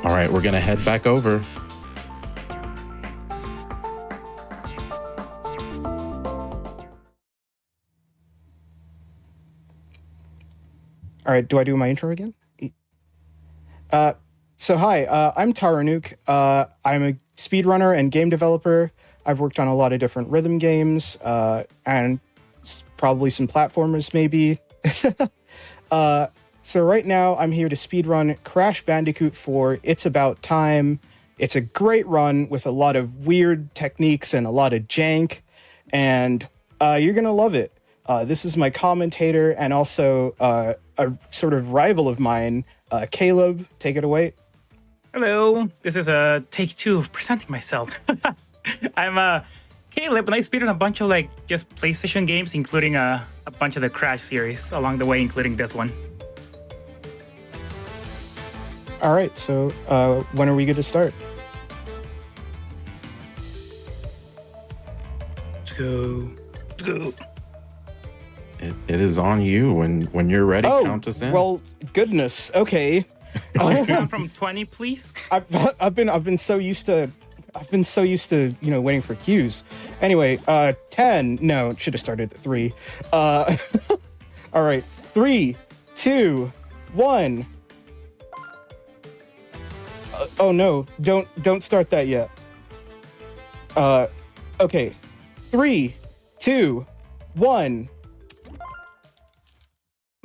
All right, we're gonna head back over. All right, do I do my intro again? So hi, I'm TaroNuke. I'm a speedrunner and game developer. I've worked on a lot of different rhythm games, and probably some platformers maybe. So right now I'm here to speedrun Crash Bandicoot 4 It's About Time. It's a great run with a lot of weird techniques and a lot of jank, and you're gonna love it. This is my commentator and also a sort of rival of mine, Caleb. Take it away. Hello, this is take 2 of presenting myself. I'm Caleb, and I speedrun a bunch of just PlayStation games, including a bunch of the Crash series along the way, including this one. All right, so when are we good to start? Let's go. Let's go. It is on you when you're ready. Count us in. Well, goodness. Okay. Count from 20, please. I've been so used to waiting for cues. Anyway, 10. No, it should have started at 3. All right, 3, 2, 1. Oh no! Don't start that yet. Okay, 3, 2, 1.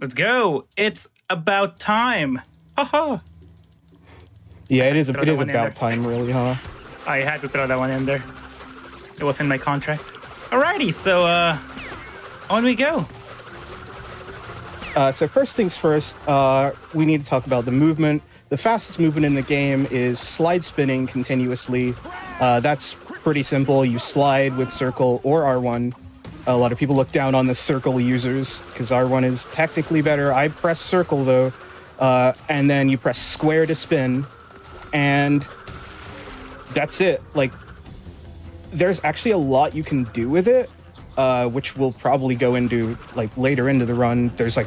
Let's go. It's about time. Haha. Yeah, it is Throw that one in about there. time, really, huh? I had to throw that one in there. It was in my contract. Alrighty, so on we go. So first things first, we need to talk about the movement. The fastest movement in the game is slide spinning continuously. That's pretty simple. You slide with circle or R1. A lot of people look down on the circle users because R1 is technically better. I press circle though, and then you press square to spin, and that's it. Like, there's actually a lot you can do with it, which we'll probably go into later into the run. There's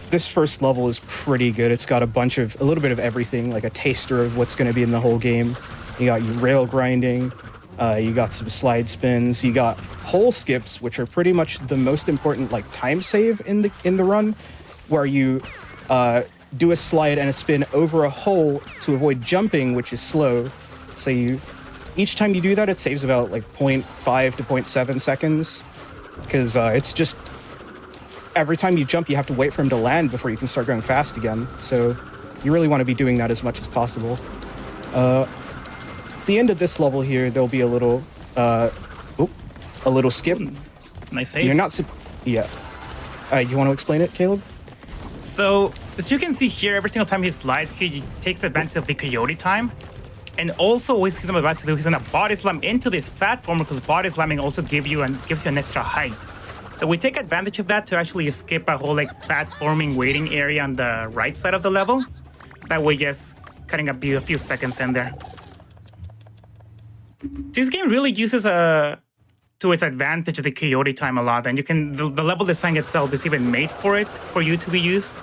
this first level is pretty good. It's got a little bit of everything, like a taster of what's going to be in the whole game. You got your rail grinding, you got some slide spins, you got hole skips, which are pretty much the most important time save in the run, where you do a slide and a spin over a hole to avoid jumping, which is slow. So each time you do that, it saves about 0.5 to 0.7 seconds, because it's just every time you jump, you have to wait for him to land before you can start going fast again. So you really want to be doing that as much as possible. At the end of this level here, there'll be a little skip. Nice save. You're not. Yeah. You want to explain it, Caleb? So, as you can see here, every single time he slides, he takes advantage of the coyote time. And also, what he's about to do, he's gonna body slam into this platform, because body slamming also gives you an extra height. So we take advantage of that to actually skip a whole platforming waiting area on the right side of the level. That way, just cutting a few seconds in there. This game really uses to its advantage the coyote time a lot, and the level design itself is even made for you to be used.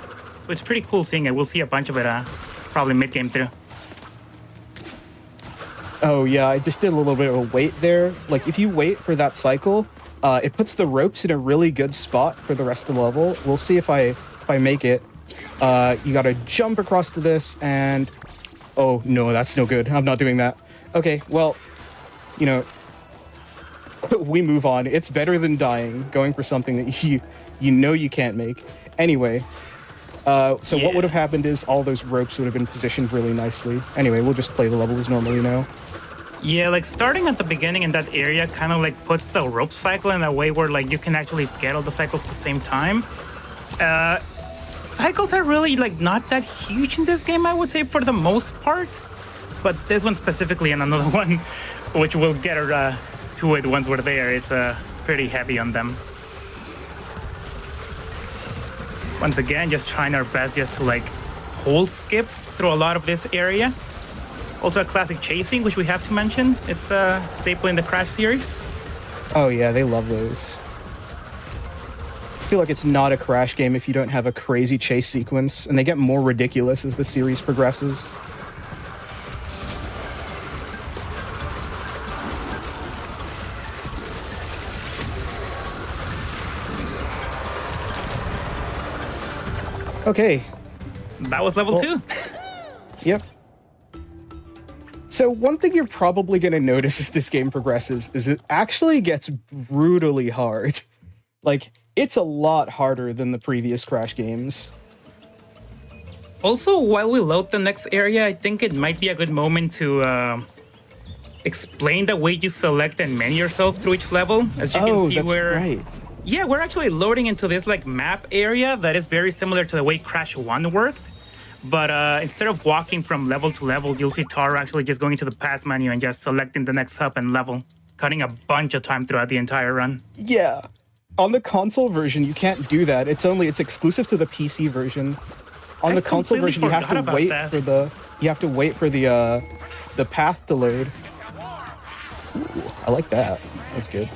So it's pretty cool seeing it. We'll see a bunch of it probably mid-game through. Oh yeah, I just did a little bit of a wait there. If you wait for that cycle, it puts the ropes in a really good spot for the rest of the level. We'll see if I make it. You gotta jump across to this, and oh no, that's no good. I'm not doing that. Okay, well, we move on. It's better than dying, going for something that you can't make. Anyway, so what would have happened is all those ropes would have been positioned really nicely. Anyway, we'll just play the level as normally now. Yeah, starting at the beginning in that area kind of puts the rope cycle in a way where you can actually get all the cycles at the same time. Cycles are really not that huge in this game, I would say, for the most part. But this one specifically, and another one, which we'll get to it once we're there, it's pretty heavy on them. Once again, just trying our best just to hole skip through a lot of this area. Also a classic chasing, which we have to mention. It's a staple in the Crash series. Oh yeah, they love those. I feel like it's not a Crash game if you don't have a crazy chase sequence, and they get more ridiculous as the series progresses. Okay. That was level 2. Yep. So one thing you're probably going to notice as this game progresses is it actually gets brutally hard. Like, it's a lot harder than the previous Crash games. Also, while we load the next area, I think it might be a good moment to explain the way you select and menu yourself through each level. As you can see, that's right. Yeah, we're actually loading into this like map area that is very similar to the way Crash 1 worked. But instead of walking from level to level, you'll see Taro actually just going into the pass menu and just selecting the next hub and level, cutting a bunch of time throughout the entire run. Yeah. On the console version, you can't do that. It's exclusive to the PC version. On the console version, you have to wait for the path to load. Ooh, I like that. That's good.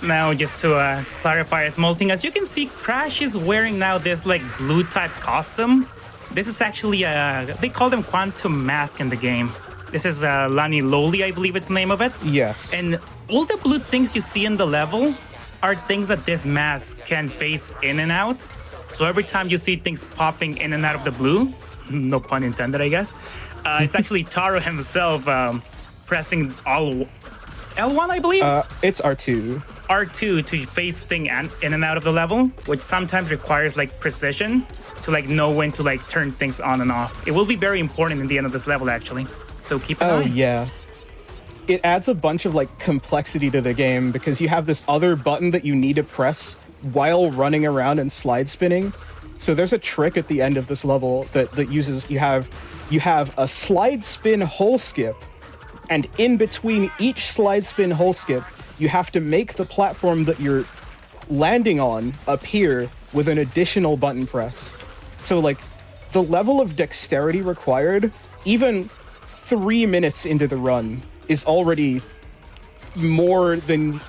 Now, just to clarify a small thing, as you can see, Crash is wearing now this like blue type costume. This is actually they call them Quantum Mask in the game. This is Lani Loli, I believe it's the name of it. Yes. And all the blue things you see in the level are things that this mask can face in and out. So every time you see things popping in and out of the blue, no pun intended, I guess, it's actually Taro himself pressing all L1, I believe? It's R2. R2 to face thing in and out of the level, which sometimes requires like precision to like know when to like turn things on and off. It will be very important in the end of this level, actually. So keep an eye. Oh, yeah. It adds a bunch of like complexity to the game because you have this other button that you need to press while running around and slide spinning. So there's a trick at the end of this level that uses you have a slide spin hole skip, and in between each slide spin hole skip, you have to make the platform that you're landing on appear with an additional button press. So like the level of dexterity required, even 3 minutes into the run, is already more than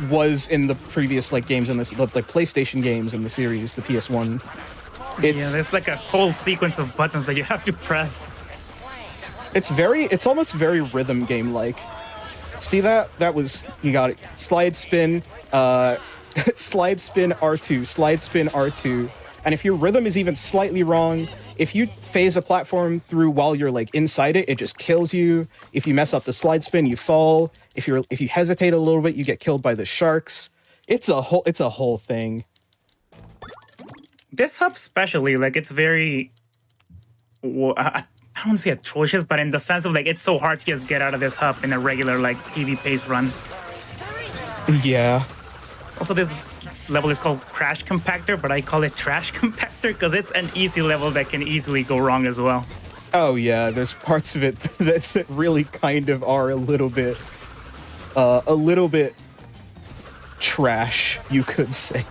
was in the previous like games in this like PlayStation games in the series, the PS1. Yeah, there's like a whole sequence of buttons that you have to press. It's almost very rhythm game like. See that? That was, you got it. Slide spin, slide spin R2, slide spin R2. And if your rhythm is even slightly wrong, if you phase a platform through while you're like inside it, it just kills you. If you mess up the slide spin, you fall. If you hesitate a little bit, you get killed by the sharks. It's a whole thing. This hub especially, like it's very, I don't want to say atrocious, but in the sense of like it's so hard to just get out of this hub in a regular like PV paced run. Yeah. Also, this level is called Crash Compactor, but I call it Trash Compactor because it's an easy level that can easily go wrong as well. Oh yeah, there's parts of it that really kind of are a little bit trash, you could say.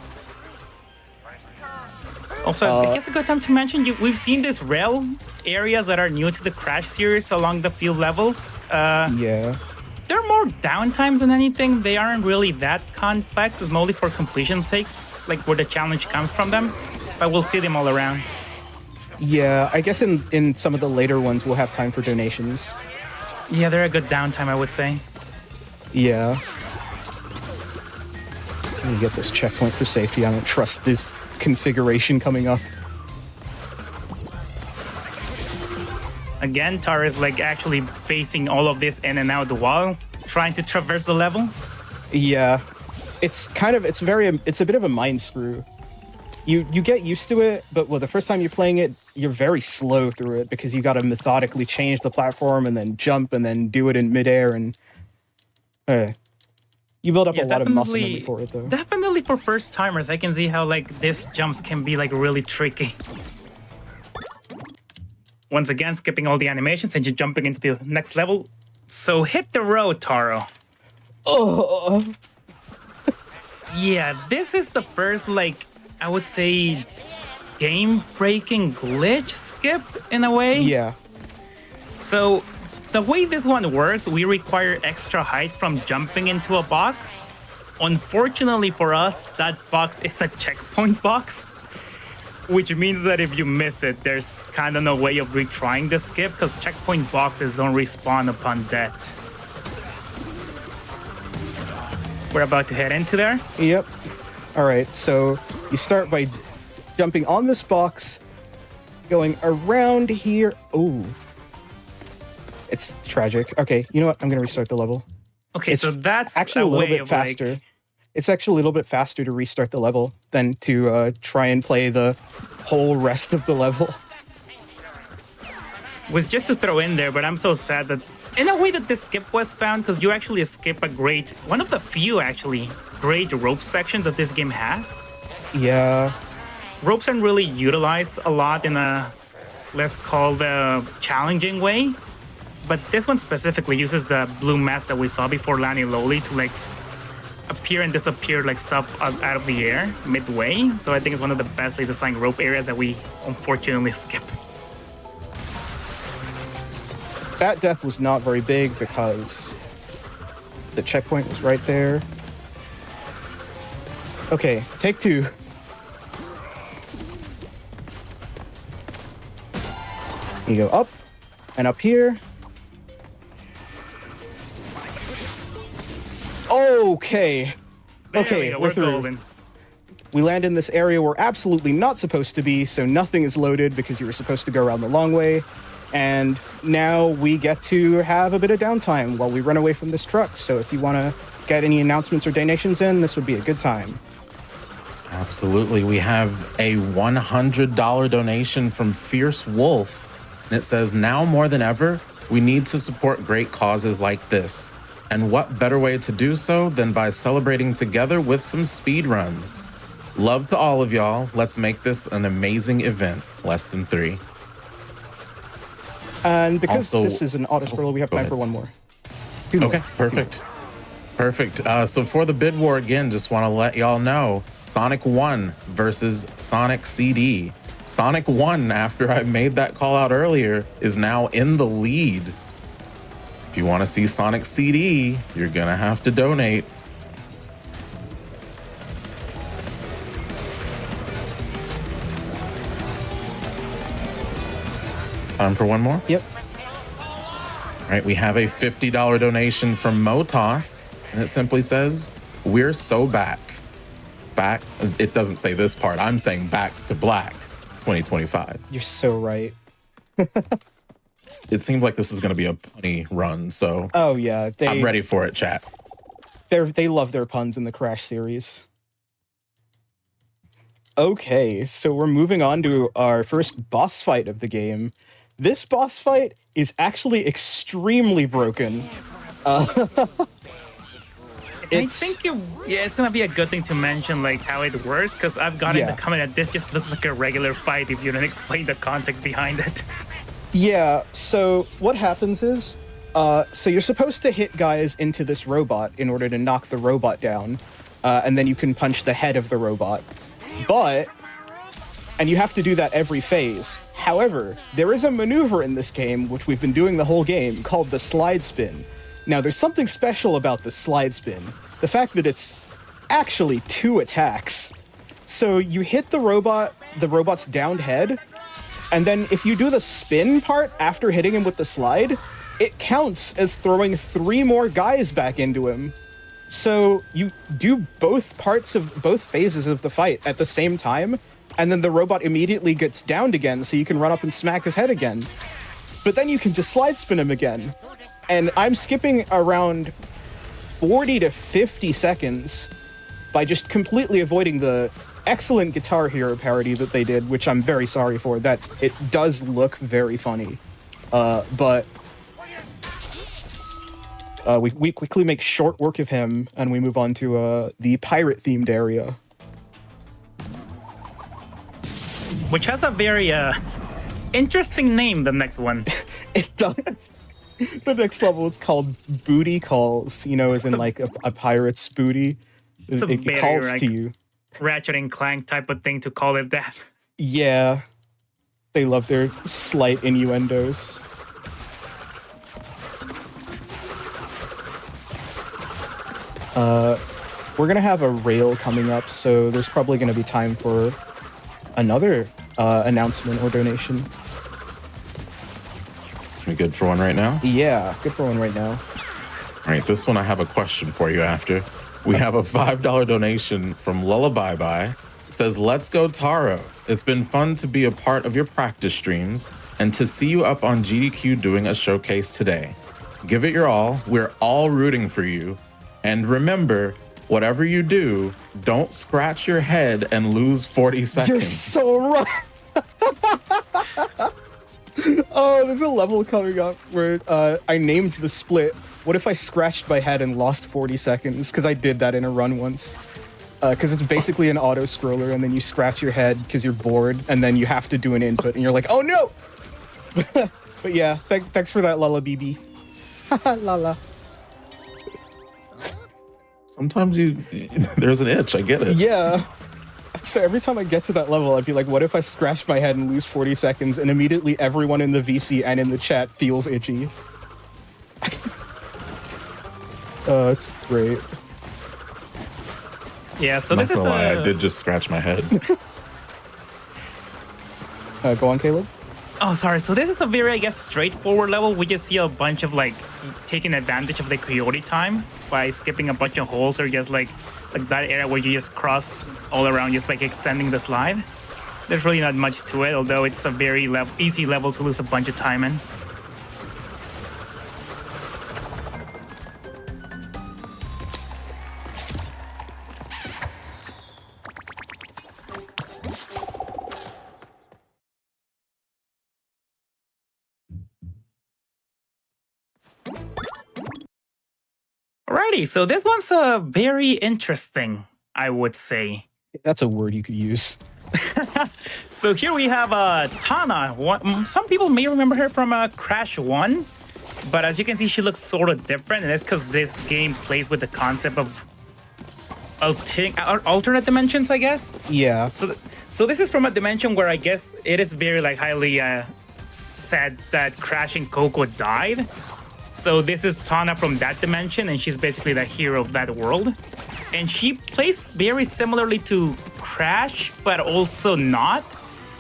Also, I guess a good time to mention, we've seen these rail areas that are new to the Crash series along the field levels. Yeah. They're more downtimes than anything. They aren't really that complex. It's mostly for completion's sakes, like where the challenge comes from them. But we'll see them all around. Yeah, I guess in some of the later ones, we'll have time for donations. Yeah, they're a good downtime, I would say. Yeah. Let me get this checkpoint for safety. I don't trust this configuration coming up. Again, Tara is like actually facing all of this in and out the wall, trying to traverse the level. Yeah. It's a bit of a mind screw. You get used to it, but the first time you're playing it, you're very slow through it because you got to methodically change the platform and then jump and then do it in midair and you build up a lot of muscle memory for it, though. Definitely for first timers, I can see how like these jumps can be like really tricky. Once again, skipping all the animations and you're jumping into the next level. So hit the road, Taro. Oh. Yeah, this is the first, like, I would say, game-breaking glitch skip in a way. Yeah. So the way this one works, we require extra height from jumping into a box. Unfortunately for us, that box is a checkpoint box, which means that if you miss it, there's kind of no way of retrying the skip because checkpoint boxes don't respawn upon death. We're about to head into there. Yep. All right, so you start by jumping on this box, going around here. Oh, it's tragic. Okay, you know what? I'm gonna restart the level. Okay, It's so that's actually a little bit faster. It's actually a little bit faster to restart the level than to try and play the whole rest of the level. Was just to throw in there, but I'm so sad that in a way that this skip was found, because you actually skip one of the few actually great rope section that this game has. Yeah. Ropes aren't really utilized a lot in a, let's call the challenging way, but this one specifically uses the blue mask that we saw before landing lowly to like appear and disappear like stuff out of the air midway. So I think it's one of the bestly designed rope areas that we unfortunately skip. That death was not very big because the checkpoint was right there. Okay, take two. You go up and up here. Okay. Okay, We're through. golden. We land in this area we're absolutely not supposed to be, so nothing is loaded because you were supposed to go around the long way. And now we get to have a bit of downtime while we run away from this truck. So if you want to get any announcements or donations in, this would be a good time. Absolutely. We have a $100 donation from Fierce Wolf. And it says, now more than ever, we need to support great causes like this. And what better way to do so than by celebrating together with some speed runs? Love to all of y'all. Let's make this an amazing event. Less than 3. And because Also, this is an auto scroll, we have time for one more. Two Okay, more. perfect. Perfect. So for the bid war again, just want to let y'all know, Sonic 1 versus Sonic CD. Sonic 1, after I made that call out earlier, is now in the lead. If you want to see Sonic CD, you're gonna have to donate. Time for one more? Yep. All right, we have a $50 donation from Motos, and it simply says, we're so back. Back, it doesn't say this part, I'm saying back to black 2025. You're so right. It seems like this is going to be a punny run, so Oh, yeah. I'm ready for it, chat. They love their puns in the Crash series. Okay, so we're moving on to our first boss fight of the game. This boss fight is actually extremely broken. I think it's gonna be a good thing to mention like how it works, because I've gotten the comment that this just looks like a regular fight if you don't explain the context behind it. Yeah, so what happens is, so you're supposed to hit guys into this robot in order to knock the robot down, and then you can punch the head of the robot. And you have to do that every phase. However, there is a maneuver in this game, which we've been doing the whole game, called the slide spin. Now, there's something special about the slide spin. The fact that it's actually 2 attacks. So you hit the robot's downed head, and then if you do the spin part after hitting him with the slide, it counts as throwing 3 more guys back into him. So you do both phases of the fight at the same time, and then the robot immediately gets downed again, so you can run up and smack his head again. But then you can just slide spin him again. And I'm skipping around 40 to 50 seconds by just completely avoiding the excellent Guitar Hero parody that they did, which I'm very sorry for. That it does look very funny. But we quickly make short work of him, and we move on to the pirate-themed area. Which has a very interesting name, the next one. It does. The next level, it's called Booty Calls, as in like a pirate's booty. It calls like, to you. Ratchet and Clank type of thing to call it that. Yeah. They love their slight innuendos. We're going to have a rail coming up, so there's probably going to be time for another announcement or donation. We good for one right now? Yeah, good for one right now. All right, this one I have a question for you after. We have a $5 donation from Lullaby Bye. It says, let's go, Taro. It's been fun to be a part of your practice streams and to see you up on GDQ doing a showcase today. Give it your all. We're all rooting for you. And remember, whatever you do, don't scratch your head and lose 40 seconds. You're so right. Oh, there's a level coming up where I named the split. What if I scratched my head and lost 40 seconds? Because I did that in a run once. Because it's basically an auto scroller, and then you scratch your head because you're bored, and then you have to do an input, and you're like, oh no! But yeah, thanks for that, Lala BB. Lala. Sometimes there's an itch, I get it. Yeah. So every time I get to that level, I'd be like, what if I scratch my head and lose 40 seconds, and immediately everyone in the VC and in the chat feels itchy. Oh, it's great. Yeah, so Not this is gonna lie, I did just scratch my head. Go on, Caleb. Oh, sorry. So this is a very, I guess, straightforward level. We just see a bunch of like taking advantage of the coyote time by skipping a bunch of holes or just like that area where you just cross all around, just like extending the slide. There's really not much to it, although it's a very easy level to lose a bunch of time in. Alrighty, so this one's very interesting, I would say. That's a word you could use. So here we have Tana. Some people may remember her from Crash 1, but as you can see, she looks sort of different, and that's because this game plays with the concept of alternate dimensions, I guess. Yeah. So this is from a dimension where I guess it is very like highly said that Crash and Coco died. So this is Tana from that dimension, and she's basically the hero of that world. And she plays very similarly to Crash, but also not,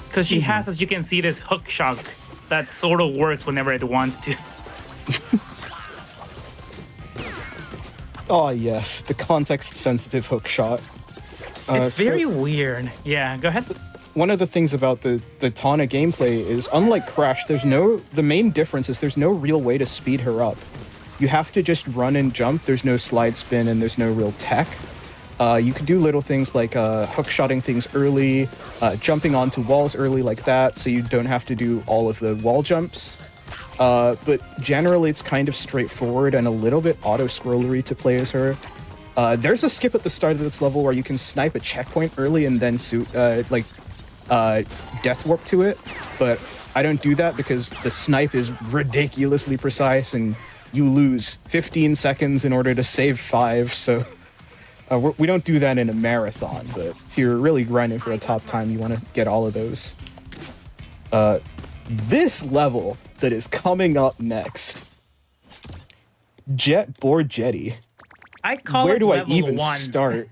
because she has, as you can see, this hook shot that sort of works whenever it wants to. Oh, yes, the context-sensitive hook shot. It's very weird. Yeah, go ahead. One of the things about the Tana gameplay is, unlike Crash, the main difference is there's no real way to speed her up. You have to just run and jump. There's no slide spin and there's no real tech. You can do little things like hook-shotting things early, jumping onto walls early like that, so you don't have to do all of the wall jumps. But generally, it's kind of straightforward and a little bit auto-scrollery to play as her. There's a skip at the start of this level where you can snipe a checkpoint early and then death warp to it, but I don't do that because the snipe is ridiculously precise and you lose 15 seconds in order to save 5, so we don't do that in a marathon, but if you're really grinding for a top time, you want to get all of those. This level that is coming up next, Jet Board Jetty. I call Where it do I level even 1. start?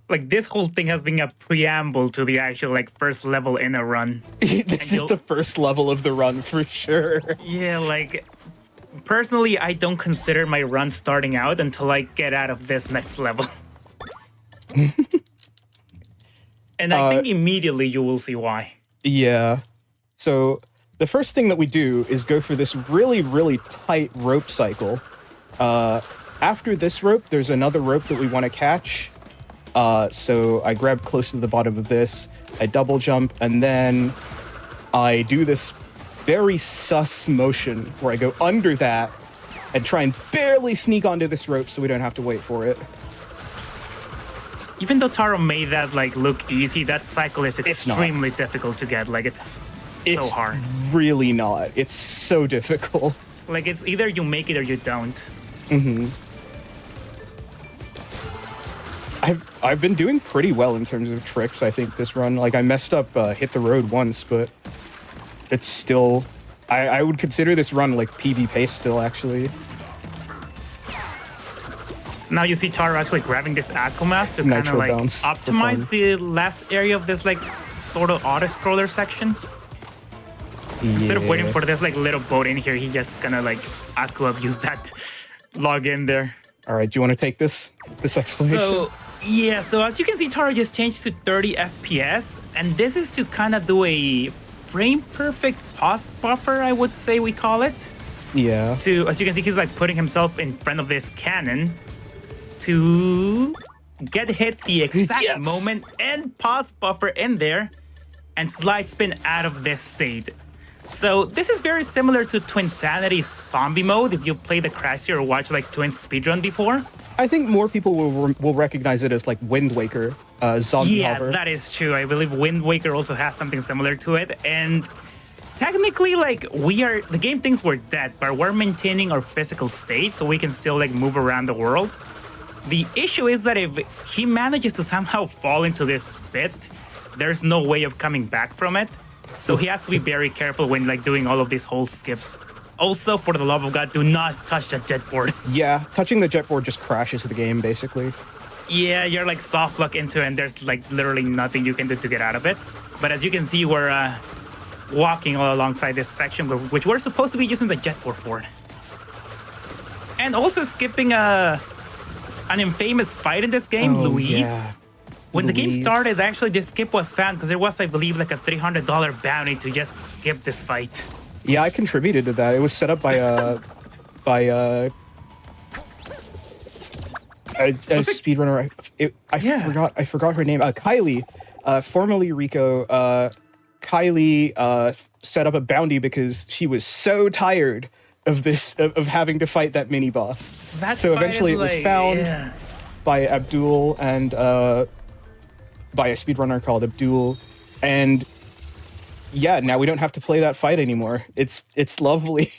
Like, this whole thing has been a preamble to the actual, like, first level in a run. This is the first level of the run for sure. Yeah, like, personally, I don't consider my run starting out until I get out of this next level. And I think immediately you will see why. Yeah. So the first thing that we do is go for this really, really tight rope cycle. After this rope, there's another rope that we want to catch. So I grab close to the bottom of this, I double jump, and then I do this very sus motion where I go under that and try and barely sneak onto this rope so we don't have to wait for it. Even though Taro made that like look easy, that cycle is extremely difficult to get. Like, it's so hard. Really not. It's so difficult. Like, it's either you make it or you don't. Mm-hmm. I've been doing pretty well in terms of tricks, I think, this run. Like, I messed up Hit the Road once, but it's still... I would consider this run, like, PB pace still, actually. So now you see Taro actually grabbing this Aquamask to kind of, like, optimize the last area of this, like, sort of auto-scroller section. Yeah. Instead of waiting for this, like, little boat in here, he just gonna, like, Aqua abuse that log in there. All right, do you want to take this explanation? So Yeah, so as you can see, Taro just changed to 30 FPS, and this is to kind of do a frame perfect pause buffer, I would say we call it. Yeah. To, as you can see, he's like putting himself in front of this cannon to get hit the exact moment and pause buffer in there and slide spin out of this state. So this is very similar to Twinsanity's zombie mode if you play the Crashy or watch like Twin speedrun before. I think more people will recognize it as like Wind Waker, zombie hover. Yeah, that is true. I believe Wind Waker also has something similar to it. And technically, like, the game thinks we're dead, but we're maintaining our physical state so we can still like move around the world. The issue is that if he manages to somehow fall into this pit, there's no way of coming back from it. So he has to be very careful when like doing all of these whole skips. Also, for the love of God, do not touch the jetboard. Yeah, touching the jetboard just crashes the game, basically. Yeah, you're like soft lock into it, and there's like literally nothing you can do to get out of it. But as you can see, we're walking all alongside this section, which we're supposed to be using the jetboard for. And also skipping an infamous fight in this game, Louise. Yeah. When the game started, actually this skip was found because there was, I believe, like a $300 bounty to just skip this fight. Yeah, I contributed to that. It was set up by a speedrunner. I forgot her name. Kylie, formerly Rico. Kylie set up a bounty because she was so tired of having to fight that mini boss. So eventually it was found by Abdul and by a speedrunner called Abdul, and yeah, now we don't have to play that fight anymore. It's lovely.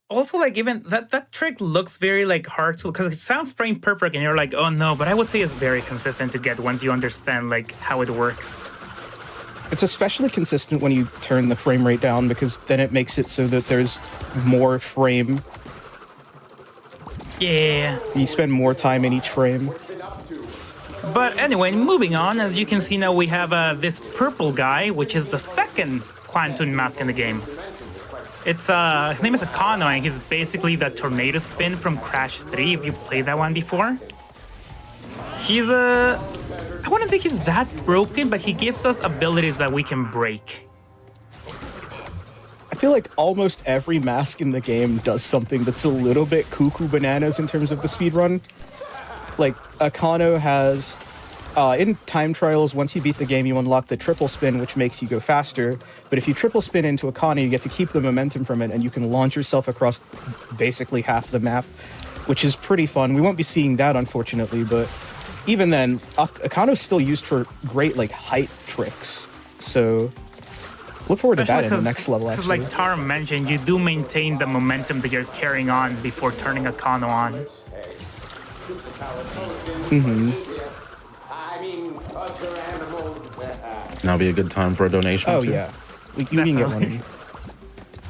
Also, like, even that trick looks very like hard to, because it sounds frame perfect and you're like, oh no, but I would say it's very consistent to get once you understand like how it works. It's especially consistent when you turn the frame rate down, because then it makes it so that there's more frame. Yeah. You spend more time in each frame. But anyway, moving on, as you can see now we have this purple guy, which is the second Quantum Mask in the game. It's his name is Akano, and he's basically the tornado spin from Crash 3, if you played that one before. He's I wouldn't say he's that broken, but he gives us abilities that we can break. I feel like almost every mask in the game does something that's a little bit cuckoo bananas in terms of the speedrun. Like, Akano has, in time trials, once you beat the game, you unlock the triple spin, which makes you go faster. But if you triple spin into Akano, you get to keep the momentum from it, and you can launch yourself across basically half the map, which is pretty fun. We won't be seeing that, unfortunately, but even then, Akano's still used for great, like, height tricks. So look forward to that in the next level, actually. Like Taro mentioned, you do maintain the momentum that you're carrying on before turning Akano on. Now be a good time for a donation. Oh, too. yeah. You can get one.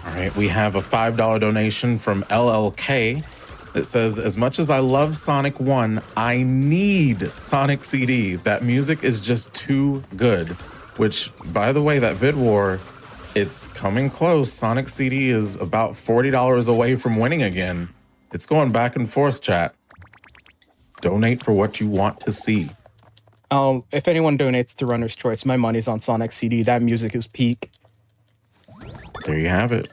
All right, we have a $5 donation from LLK that says, as much as I love Sonic 1, I need Sonic CD. That music is just too good. Which, by the way, that vid war, it's coming close. Sonic CD is about $40 away from winning again. It's going back and forth, chat. Donate for what you want to see. If anyone donates to Runner's Choice, my money's on Sonic CD. That music is peak. There you have it.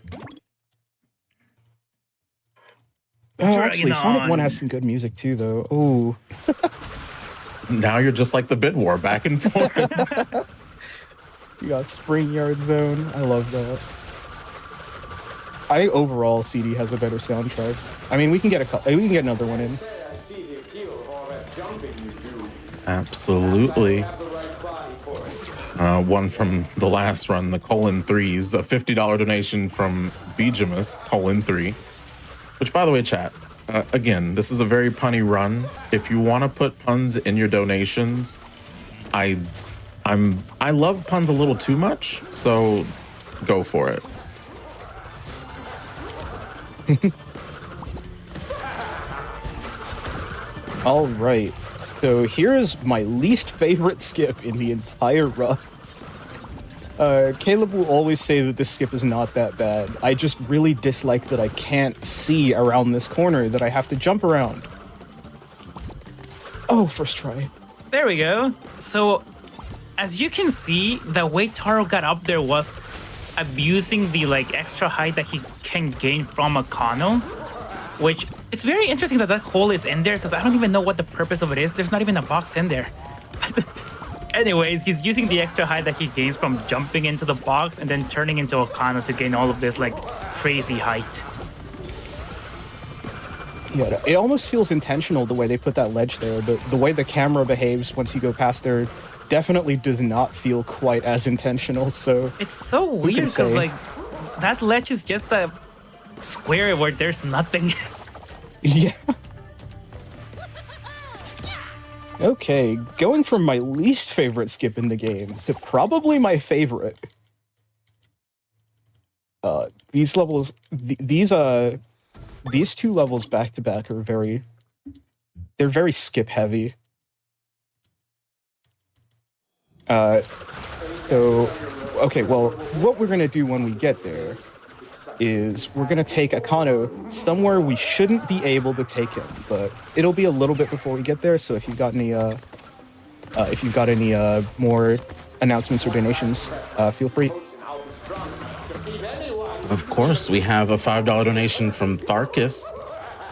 Actually, Sonic 1 has some good music too, though. Ooh. Now you're just like the bid war, back and forth. You got Spring Yard Zone. I love that. I think overall CD has a better soundtrack. I mean, we can get another one in. Absolutely. One from the last run, the :3s, a $50 donation from Beejamus, :3. Which, by the way, chat, again, this is a very punny run. If you want to put puns in your donations, I love puns a little too much, so go for it. All right. So here's my least favorite skip in the entire run. Caleb will always say that this skip is not that bad. I just really dislike that I can't see around this corner, that I have to jump around. Oh, first try. There we go. So, as you can see, the way Taro got up there was abusing the like extra height that he can gain from Akano, which it's very interesting that that hole is in there because I don't even know what the purpose of it is. There's not even a box in there. Anyways, he's using the extra height that he gains from jumping into the box and then turning into Akano to gain all of this like crazy height. Yeah, it almost feels intentional the way they put that ledge there, but the way the camera behaves once you go past there definitely does not feel quite as intentional, so... It's so weird because like that ledge is just a square where there's nothing. Yeah. Okay, going from my least favorite skip in the game to probably my favorite. These levels, these two levels back to back are they're very skip heavy. So, okay, well, what we're gonna do when we get there is we're gonna take Akano somewhere we shouldn't be able to take him, but it'll be a little bit before we get there. So if you've got any more announcements or donations, feel free. Of course, we have a $5 donation from Tharkus.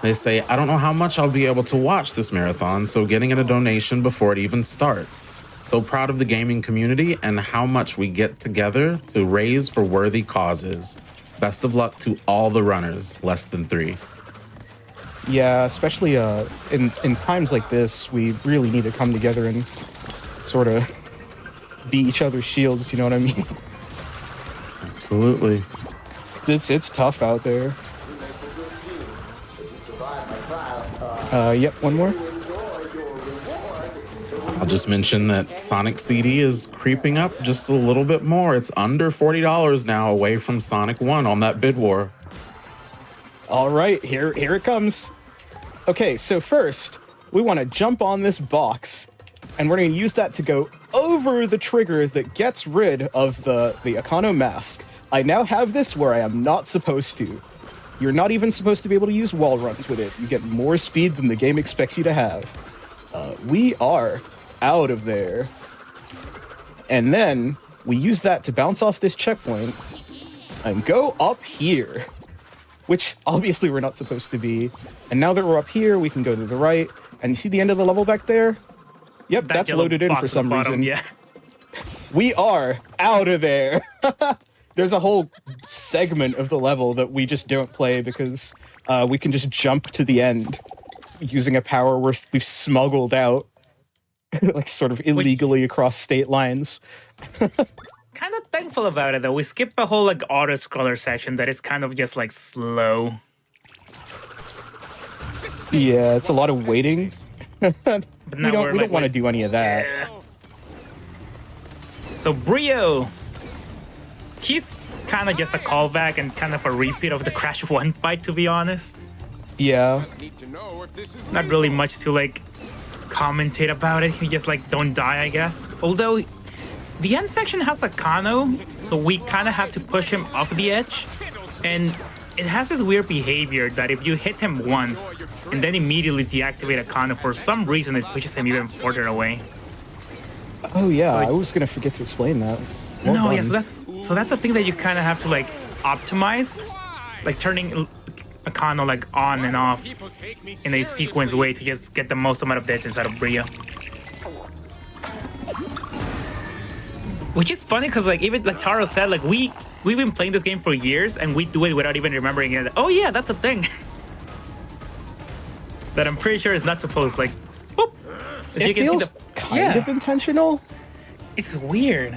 They say, I don't know how much I'll be able to watch this marathon, so getting in a donation before it even starts. So proud of the gaming community and how much we get together to raise for worthy causes. Best of luck to all the runners, less than 3. Yeah, especially in times like this, we really need to come together and sort of be each other's shields, you know what I mean? Absolutely. It's tough out there. Yep, one more. I'll just mention that Sonic CD is creeping up just a little bit more. It's under $40 now, away from Sonic 1 on that bid war. All right, here it comes. Okay, so first, we want to jump on this box, and we're going to use that to go over the trigger that gets rid of the Akano mask. I now have this where I am not supposed to. You're not even supposed to be able to use wall runs with it. You get more speed than the game expects you to have. We are out of there. And then we use that to bounce off this checkpoint and go up here, which obviously we're not supposed to be. And now that we're up here, we can go to the right. And you see the end of the level back there? Yep, that's loaded in for some reason. Yeah. We are out of there. There's a whole segment of the level that we just don't play because we can just jump to the end using a power we've smuggled out, like sort of illegally across state lines. Kind of thankful about it though. We skipped a whole like auto scroller section that is kind of just like slow. Yeah, it's a lot of waiting. But we don't want to do any of that. Yeah. So Brio, he's kind of just a callback and kind of a repeat of the Crash 1 fight, to be honest. Yeah. Not really much to like commentate about it. You just like don't die, I guess. Although the end section has Akano, so we kind of have to push him off the edge. And it has this weird behavior that if you hit him once and then immediately deactivate Akano, for some reason it pushes him even further away. Oh yeah, So, like, I was gonna forget to explain that. No, yeah, so that's a thing that you kind of have to like optimize, like turning Akano like on and off in a sequence way to just get the most amount of deaths inside of Brio. Which is funny because like even like Taro said, like we've been playing this game for years and we do it without even remembering it. Oh yeah, that's a thing. That I'm pretty sure is not supposed like boop. As It you can feels see kind of intentional. It's weird.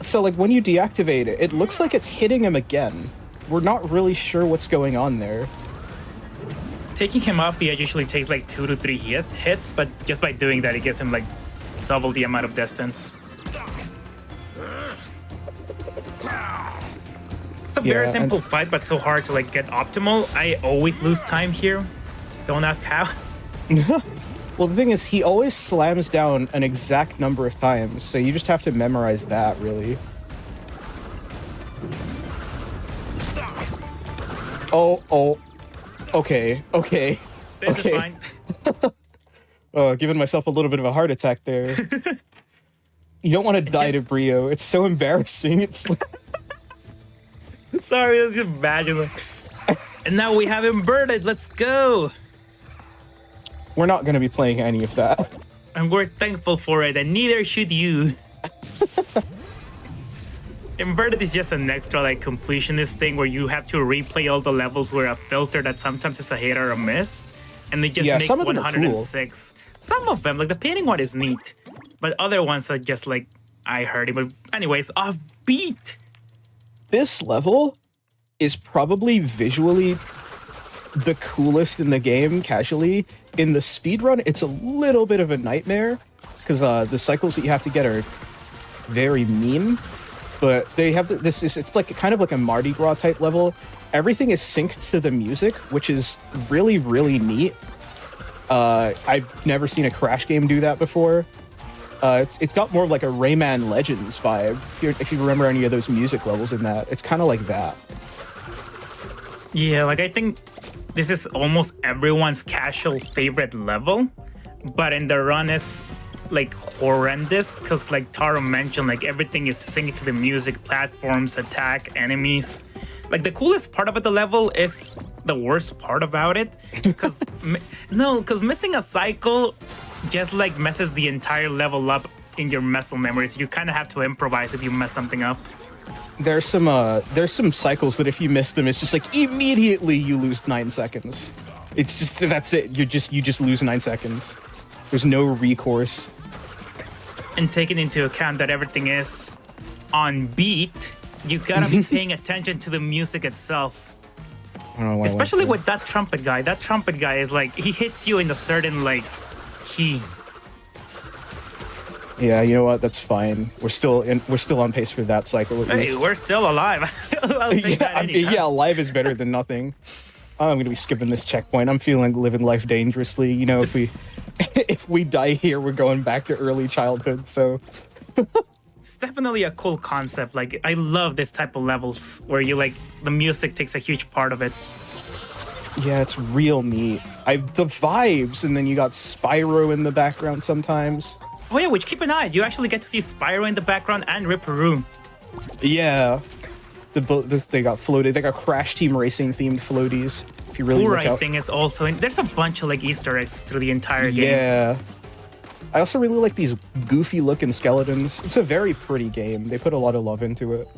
So like when you deactivate it, it looks like it's hitting him again. We're not really sure what's going on there. Taking him off the edge usually takes like 2 to 3 hits, but just by doing that, it gives him like double the amount of distance. It's a very simple fight, but so hard to like get optimal. I always lose time here. Don't ask how. Well, the thing is, he always slams down an exact number of times, so you just have to memorize that, really. Oh, okay. This is fine. Giving myself a little bit of a heart attack there. You don't want to die to Brio. It's so embarrassing. It's like... Sorry, let's just imagine. And now we have inverted. Let's go. We're not going to be playing any of that. And we're thankful for it, and neither should you. Inverted is just an extra like completionist thing where you have to replay all the levels where a filter that sometimes is a hit or a miss, and it just makes 106. Cool. Some of them, like the painting one, is neat, but other ones are just like I heard it. But anyways, offbeat. This level is probably visually the coolest in the game. Casually, in the speedrun, it's a little bit of a nightmare because the cycles that you have to get are very mean. But they have it's like kind of like a Mardi Gras type level. Everything is synced to the music, which is really, really neat. I've never seen a Crash game do that before. It's got more of like a Rayman Legends vibe. If you remember any of those music levels in that, it's kind of like that. Yeah, like I think this is almost everyone's casual favorite level, but in the run is like horrendous because like Taro mentioned, like everything is synced to the music, platforms, attack, enemies. Like the coolest part about the level is the worst part about it because because missing a cycle just like messes the entire level up in your muscle memory, so you kind of have to improvise if you mess something up. There's some cycles that if you miss them, it's just like immediately you lose 9 seconds. It's just that's it. You just lose 9 seconds. There's no recourse. And taking into account that everything is on beat, you gotta be paying attention to the music itself. Especially with that trumpet guy. That trumpet guy is like he hits you in a certain like key. Yeah, you know what? That's fine. We're still on pace for that cycle. Hey, we're still alive. Yeah, alive is better than nothing. I'm gonna be skipping this checkpoint. I'm feeling living life dangerously. You know, if we die here, we're going back to early childhood. So it's definitely a cool concept. Like I love this type of levels where you like the music takes a huge part of it. Yeah, it's real neat. The vibes, and then you got Spyro in the background sometimes. Oh yeah, which keep an eye. You actually get to see Spyro in the background and Ripperoo. Yeah. They got floated. They got Crash Team Racing themed floaties. If you really look out. Thing is also in. There's a bunch of like Easter eggs through the entire game. Yeah. I also really like these goofy looking skeletons. It's a very pretty game. They put a lot of love into it.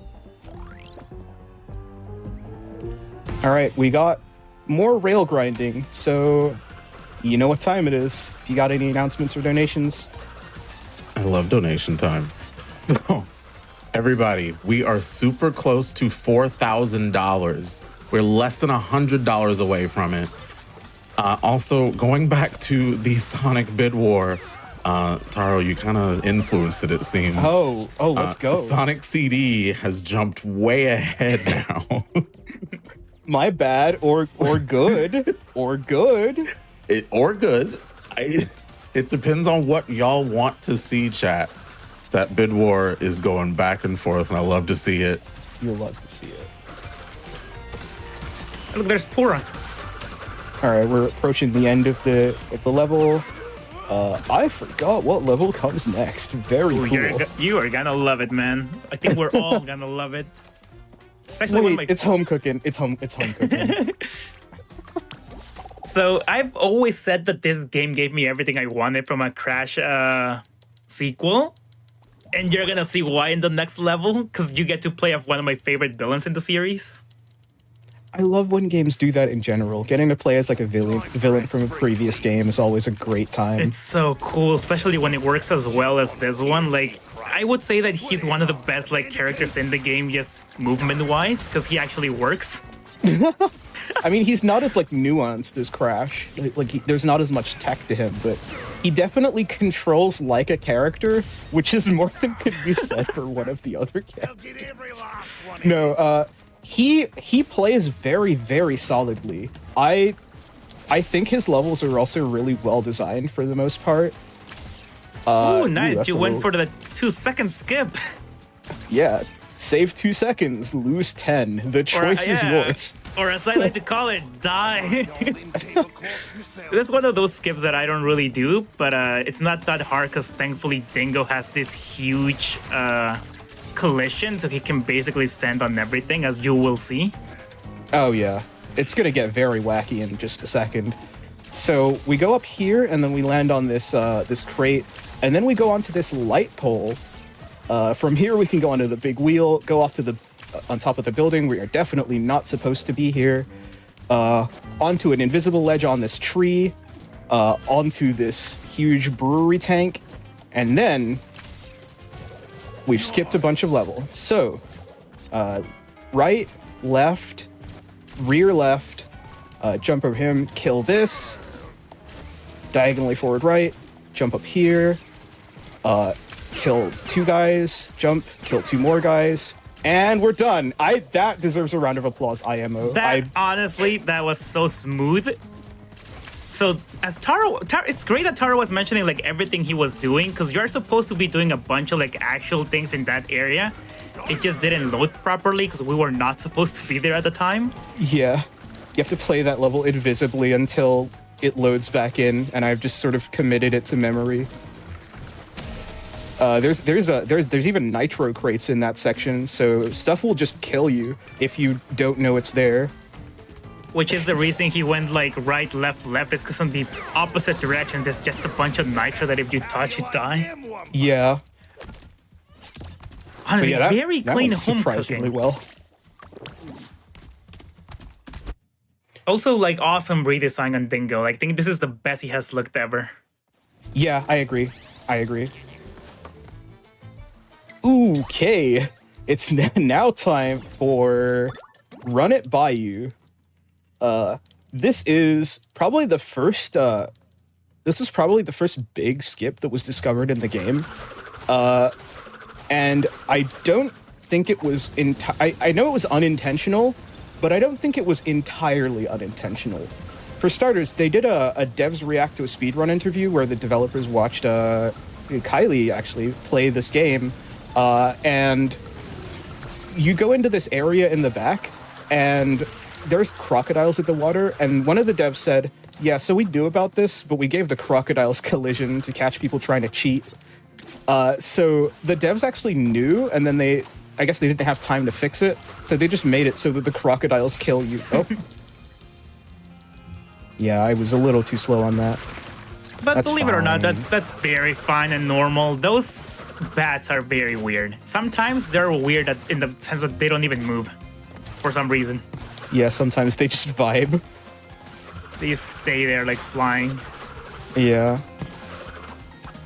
All right, we got more rail grinding. So you know what time it is. If you got any announcements or donations. I love donation time. So, everybody, we are super close to $4,000. We're less than $100 away from it. Also, going back to the Sonic bid war, Taro, you kind of influenced it seems. Oh, let's go. Sonic CD has jumped way ahead now. My bad, or good, or good. Or good. It depends on what y'all want to see, chat. That bid war is going back and forth, and I love to see it. You'll love to see it. Look, there's Pura. All right, we're approaching the end of the level. I forgot what level comes next. Very cool. You are gonna love it, man. I think we're all gonna love it. It's actually it's home cooking. It's home cooking. So I've always said that this game gave me everything I wanted from a Crash sequel. And you're gonna see why in the next level, because you get to play off one of my favorite villains in the series. I love when games do that in general. Getting to play as like a villain from a previous game is always a great time. It's so cool, especially when it works as well as this one. Like, I would say that he's one of the best like characters in the game, just movement-wise, because he actually works. I mean, he's not as like nuanced as Crash. There's not as much tech to him, but he definitely controls like a character, which is more than could be said for one of the other characters. No, he plays very, very solidly. I think his levels are also really well designed for the most part. Oh, nice! You went for the 2-second skip. Yeah, Save 2 seconds, lose 10. The choice is yours. Or as I like to call it, die. That's one of those skips that I don't really do, but it's not that hard because thankfully Dingo has this huge collision, so he can basically stand on everything, as you will see. Oh yeah, it's gonna get very wacky in just a second. So we go up here, and then we land on this this crate, and then we go onto this light pole. From here, we can go onto the big wheel, go off to the on top of the building. We are definitely not supposed to be here. Onto an invisible ledge on this tree, onto this huge brewery tank, and then we've skipped a bunch of levels. So, right, left, rear left, jump over him, kill this, diagonally forward right, jump up here, kill 2 guys, jump, kill 2 more guys, and we're done. That deserves a round of applause, IMO. Honestly, that was so smooth. So as Taro, it's great that Taro was mentioning like everything he was doing, because you're supposed to be doing a bunch of like actual things in that area. It just didn't load properly because we were not supposed to be there at the time. Yeah, you have to play that level invisibly until it loads back in, and I've just sort of committed it to memory. There's even nitro crates in that section, so stuff will just kill you if you don't know it's there. Which is the reason he went like right, left, left, is because in the opposite direction there's just a bunch of nitro that if you touch, you die. Yeah. Yeah, very that clean went home surprisingly cooking. well. Also, like awesome redesign on Dingo. Like, I think this is the best he has looked ever. Yeah, I agree. Okay, it's now time for Run It By You. This is probably the first. This is probably the first big skip that was discovered in the game, and I don't think it was. I know it was unintentional, but I don't think it was entirely unintentional. For starters, they did a devs react to a speedrun interview where the developers watched Kylie actually play this game. And you go into this area in the back, and there's crocodiles in the water, and one of the devs said, yeah, so we knew about this, but we gave the crocodiles collision to catch people trying to cheat. So the devs actually knew, and then I guess they didn't have time to fix it, so they just made it so that the crocodiles kill you. Oh. Yeah, I was a little too slow on that. But That's believe it or not, fine. that's very fine and normal. Those bats are very weird. Sometimes they're weird in the sense that they don't even move for some reason. Yeah, sometimes they just vibe. They stay there like flying. Yeah.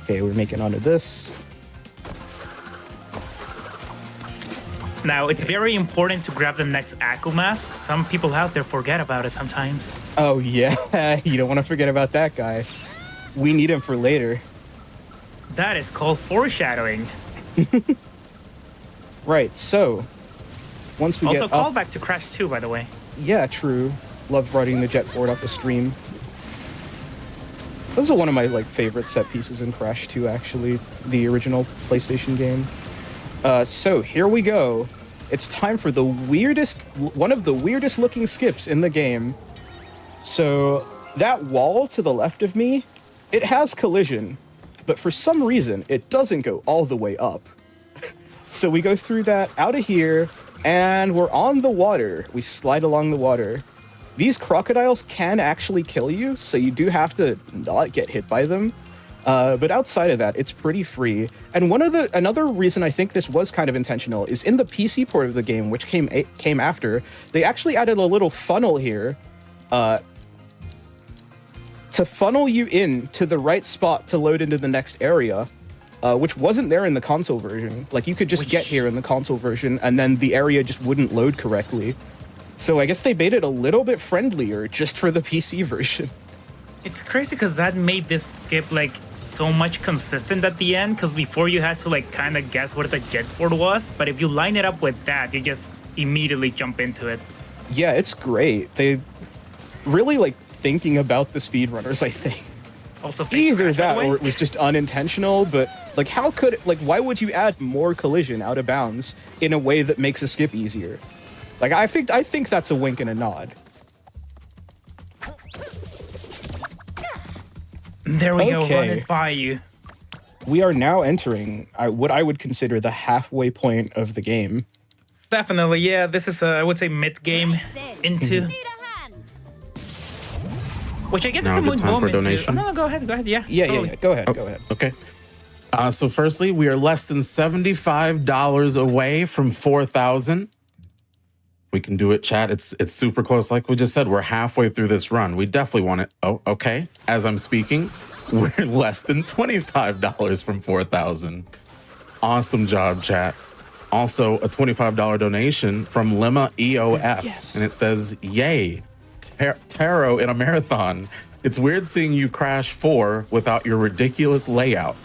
Okay, we're making onto this. Now, it's very important to grab the next Aku mask. Some people out there forget about it sometimes. Oh yeah, you don't want to forget about that guy. We need him for later. That is called foreshadowing. Right, so once we Also, get up, callback to Crash 2, by the way. yeah, true. Love riding the jetboard up the stream. This is one of my favorite set pieces in Crash 2, actually, the original PlayStation game. So here we go. It's time for one of the weirdest looking skips in the game. So that wall to the left of me, it has collision, but for some reason it doesn't go all the way up. So we go through that, out of here, and we're on the water. We slide along the water. These crocodiles can actually kill you, so you do have to not get hit by them. But outside of that, it's pretty free. And another reason I think this was kind of intentional is in the PC port of the game, which came after, they actually added a little funnel here to funnel you in to the right spot to load into the next area, which wasn't there in the console version. Like, you could just get here in the console version, and then the area just wouldn't load correctly. So I guess they made it a little bit friendlier just for the PC version. It's crazy because that made this skip so much consistent at the end, because before you had to kind of guess what the jetboard was, but if you line it up with that, you just immediately jump into it. Yeah, it's great. They really thinking about the speedrunners, I think. Also, fake Either crash, by that the way. or it was just unintentional, but like how could like why would you add more collision out of bounds in a way that makes a skip easier? Like I think that's a wink and a nod. There we go, run Okay. it by you. We are now entering what I would consider the halfway point of the game. Definitely, yeah. This is, I would say, mid-game into... Need a hand. Which I get Now to a some good time for moment. donation? Oh, no, go ahead, yeah. Yeah, totally. yeah. Go ahead. Okay. So firstly, we are less than $75 away from 4,000. We can do it, chat. It's super close. Like we just said, we're halfway through this run. We definitely want it. Oh, okay. As I'm speaking, we're less than $25 from 4,000. Awesome job, chat. Also, a $25 donation from Lemma EOF. Yes. And it says, yay, Taro in a marathon. It's weird seeing you crash 4 without your ridiculous layout.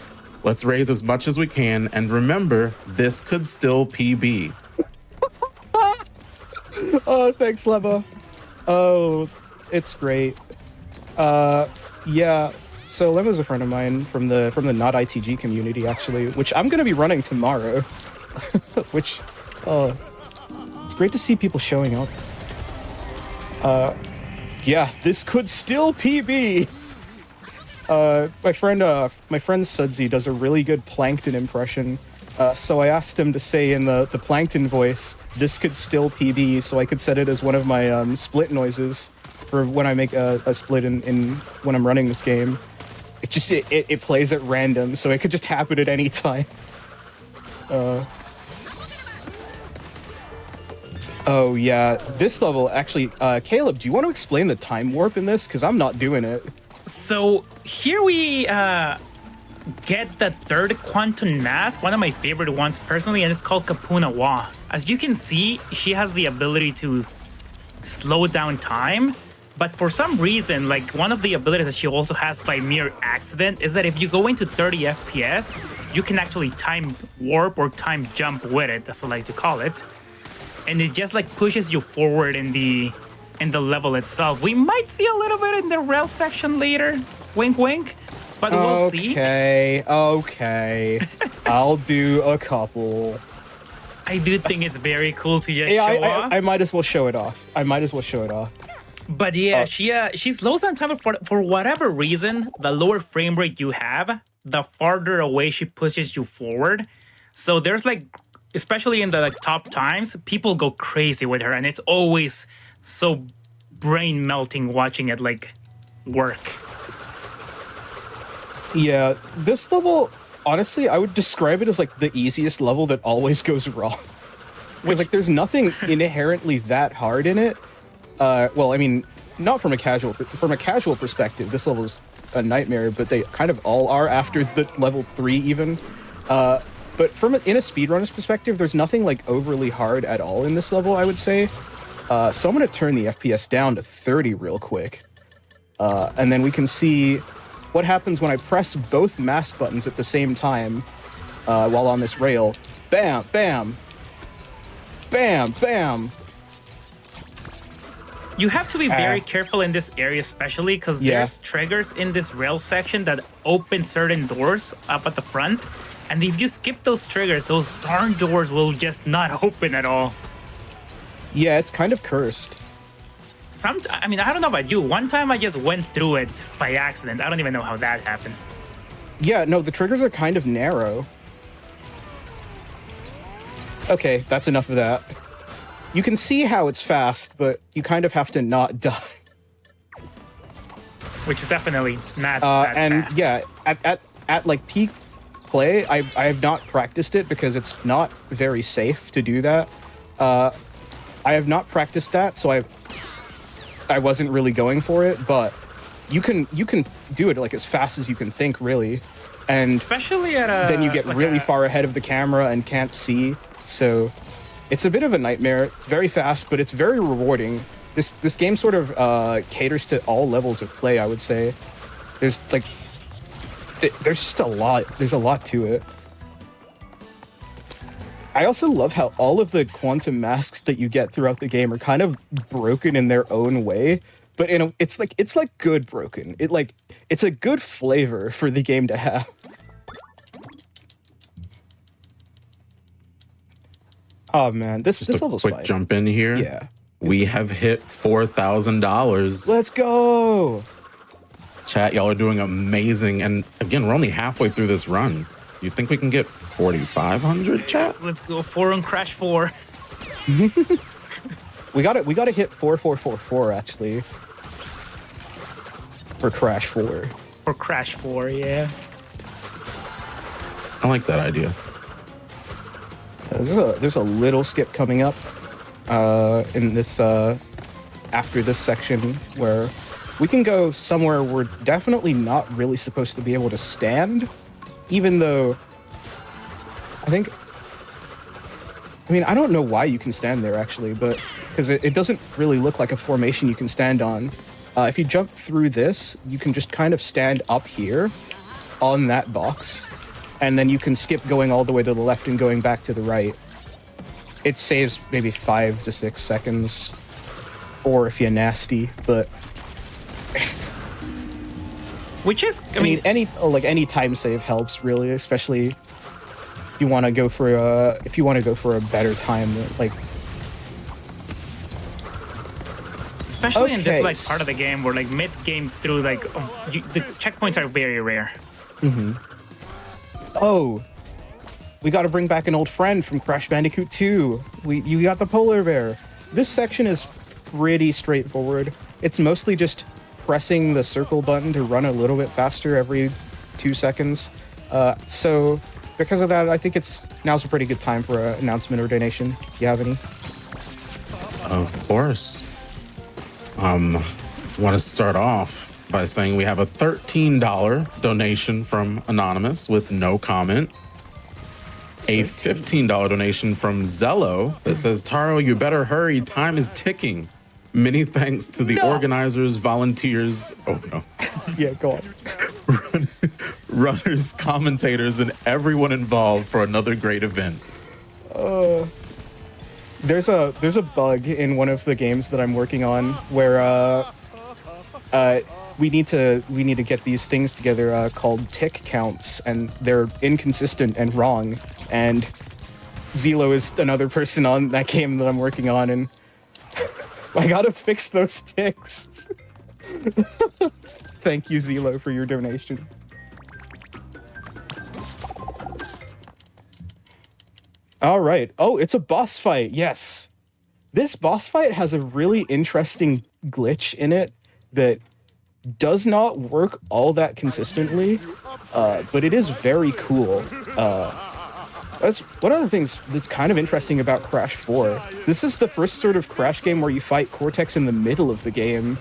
Let's raise as much as we can. And remember, this could still PB. Oh, thanks, Leva. Oh, it's great. Yeah. So Lema's a friend of mine from the not ITG community, actually, which I'm gonna be running tomorrow. Which, it's great to see people showing up. Yeah, this could still PB. My friend Sudsy does a really good Plankton impression. So I asked him to say in the Plankton voice, "This could still PB," so I could set it as one of my split noises for when I make a split in when I'm running this game. It plays at random, so it could just happen at any time. Oh yeah, this level actually. Caleb, do you want to explain the time warp in this? Because I'm not doing it. So here we get the third quantum mask, one of my favorite ones personally, and it's called Kapuna Wa. As you can see, she has the ability to slow down time, but for some reason, like one of the abilities that she also has by mere accident is that if you go into 30 FPS, you can actually time warp or time jump with it, that's what I like to call it. And it just like pushes you forward in the level itself. We might see a little bit in the rail section later, wink wink, but we'll see. Okay. I'll do a couple. I do think it's very cool to just Yeah, show off. I might as well show it off. But yeah, she slows down time for whatever reason. The lower frame rate you have, the farther away she pushes you forward. So there's like, especially in the like, top times, people go crazy with her, and it's always so brain melting watching it like work. Yeah, this level, honestly, I would describe it as like the easiest level that always goes wrong. Because like there's nothing inherently that hard in it. Well, I mean, not from a casual perspective. This level is a nightmare, but they kind of all are after the level 3 even. But in a speedrunner's perspective, there's nothing like overly hard at all in this level, I would say. So I'm gonna turn the FPS down to 30 real quick. And then we can see what happens when I press both mask buttons at the same time while on this rail. Bam, bam, bam, bam. You have to be very careful in this area, especially because there's triggers in this rail section that open certain doors up at the front. And if you skip those triggers, those darn doors will just not open at all. Yeah, it's kind of cursed. I mean, I don't know about you. One time I just went through it by accident. I don't even know how that happened. Yeah, no, the triggers are kind of narrow. Okay, that's enough of that. You can see how it's fast, but you kind of have to not die. Which is definitely not that and fast. yeah, at like peak play, I have not practiced it because it's not very safe to do that. I have not practiced that, so I wasn't really going for it, but you can do it like as fast as you can think, really, and especially at then you get like really far ahead of the camera and can't see. So it's a bit of a nightmare. It's very fast, but it's very rewarding. This game sort of caters to all levels of play, I would say. There's just a lot. There's a lot to it. I also love how all of the quantum masks that you get throughout the game are kind of broken in their own way. but it's like good broken. It's a good flavor for the game to have. Oh man, this level's quick fine. Jump in here. Yeah, We have hit $4,000. let's go. Chat, y'all are doing amazing. And again, we're only halfway through this run. You think we can get 4,500, chat? Let's go 4 on Crash 4. We got to hit 4444 actually for Crash 4. For Crash 4, yeah. I like that idea. There's a little skip coming up in this after this section where we can go somewhere we're definitely not really supposed to be able to stand, even though I mean, I don't know why you can stand there actually, but because it doesn't really look like a formation you can stand on. If you jump through this, you can just kind of stand up here on that box, and then you can skip going all the way to the left and going back to the right. It saves maybe 5 to 6 seconds, or if you're nasty, but Which is, I mean, any time save helps really, especially if you want to go for a better time, like. especially in this Okay. like part of the game where like mid game through like the checkpoints are very rare. Oh, we got to bring back an old friend from Crash Bandicoot 2. You got the polar bear. This section is pretty straightforward. It's mostly just pressing the circle button to run a little bit faster every 2 seconds. So because of that, I think now's a pretty good time for an announcement or donation, if you have any. Of course. Want to start off by saying we have a $13 donation from Anonymous with no comment. A $15 donation from Zello that says, Taro, you better hurry. Time is ticking. Many thanks to the organizers, volunteers. Oh, no. Yeah, go on. Runners, commentators, and everyone involved for another great event. There's a bug in one of the games that I'm working on where we need to get these things together called tick counts, and they're inconsistent and wrong. And Zelo is another person on that game that I'm working on, and I gotta fix those ticks. Thank you, Zelo, for your donation. All right. Oh, it's a boss fight. Yes. This boss fight has a really interesting glitch in it that does not work all that consistently, but it is very cool. That's one of the things that's kind of interesting about Crash 4. This is the first sort of Crash game where you fight Cortex in the middle of the game,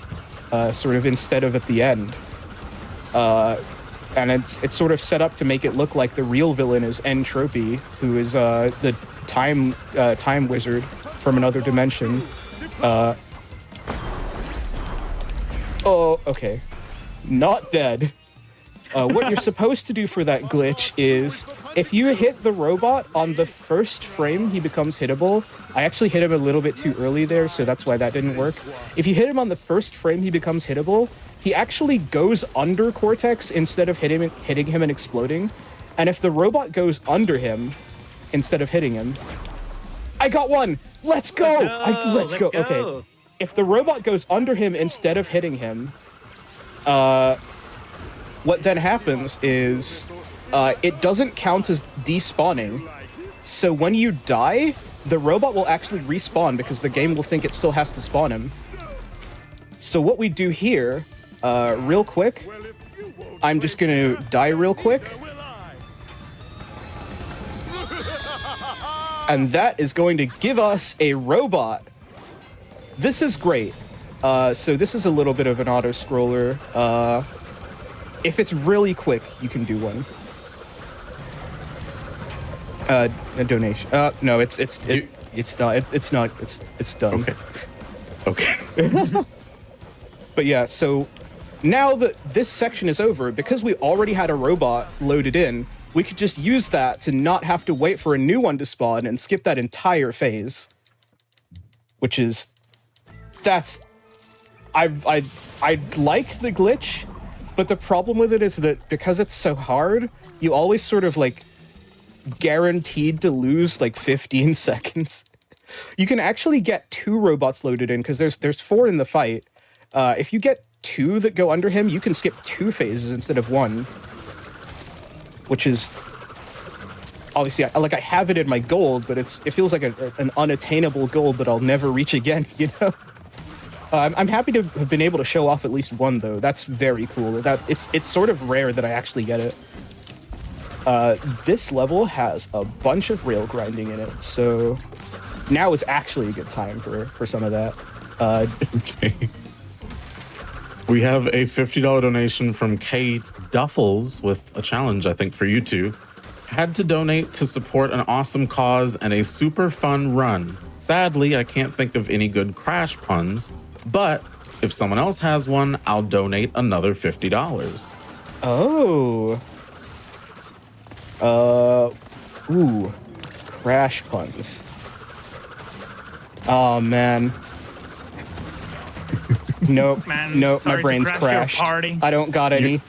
sort of instead of at the end. And it's sort of set up to make it look like the real villain is Entropy, who is the time wizard from another dimension. Oh, okay. Not dead. What you're supposed to do for that glitch is, if you hit the robot on the first frame, he becomes hittable. I actually hit him a little bit too early there, so that's why that didn't work. If you hit him on the first frame, he becomes hittable. He actually goes under Cortex instead of hitting him and exploding. And if the robot goes under him instead of hitting him, I got one. Let's go. Let's go. Okay. If the robot goes under him instead of hitting him, what then happens is it doesn't count as despawning. So when you die, the robot will actually respawn because the game will think it still has to spawn him. So what we do here, real quick, I'm just gonna die real quick. And that is going to give us a robot. This is great. So this is a little bit of an auto-scroller. If it's really quick, you can do one. A donation. No, it's not. It's done. Okay. But yeah, so now that this section is over, because we already had a robot loaded in, we could just use that to not have to wait for a new one to spawn and skip that entire phase. Which is... I like the glitch, but the problem with it is that because it's so hard, you always sort of like guaranteed to lose like 15 seconds. You can actually get 2 robots loaded in because there's 4 in the fight. If you get 2 that go under him, you can skip 2 phases instead of 1, which is obviously I have it in my gold, but it feels like an unattainable goal that I'll never reach again. You know. I'm happy to have been able to show off at least 1 though. That's very cool. It's sort of rare that I actually get it. This level has a bunch of rail grinding in it, so now is actually a good time for some of that. Okay. We have a $50 donation from K Duffels with a challenge, I think, for you two. Had to donate to support an awesome cause and a super fun run. Sadly, I can't think of any good crash puns, but if someone else has one, I'll donate another $50. Oh. Ooh. Crash puns. Oh, man. Nope. Man, nope, sorry my brain's to crash your crashed. party. I don't got any.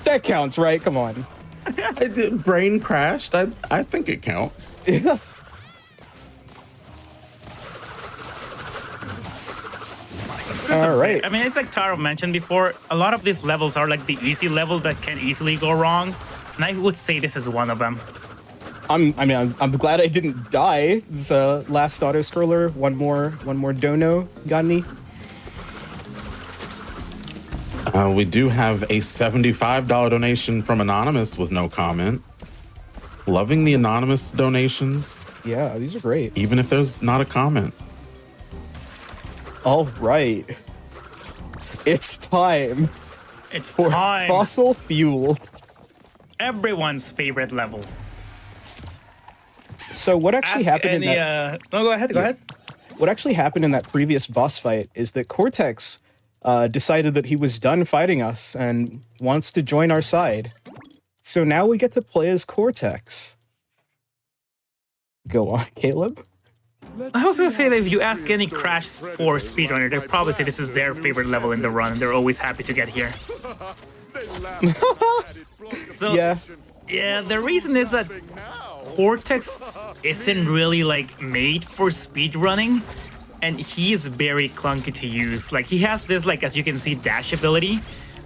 That counts, right? Come on. Brain crashed. I think it counts. Yeah. All right. I mean, it's like Taro mentioned before, a lot of these levels are like the easy level that can easily go wrong, and I would say this is one of them. I'm glad I didn't die. This last auto scroller. One more dono. Got any? We do have a $75 donation from Anonymous with no comment. Loving the anonymous donations, Yeah, these are great. even if there's not a comment. All right. It's time It's for time. fossil fuel. Everyone's favorite level. So what actually happened in that? No, go ahead. Go ahead. What actually happened in that previous boss fight is that Cortex decided that he was done fighting us and wants to join our side. So now we get to play as Cortex. Go on, Caleb. I was gonna say that if you ask any Crash 4 speedrunner, they'll probably say this is their favorite level in the run, and they're always happy to get here. So yeah, the reason is that Cortex isn't really like made for speedrunning, and he is very clunky to use. Like, he has this, like, as you can see, dash ability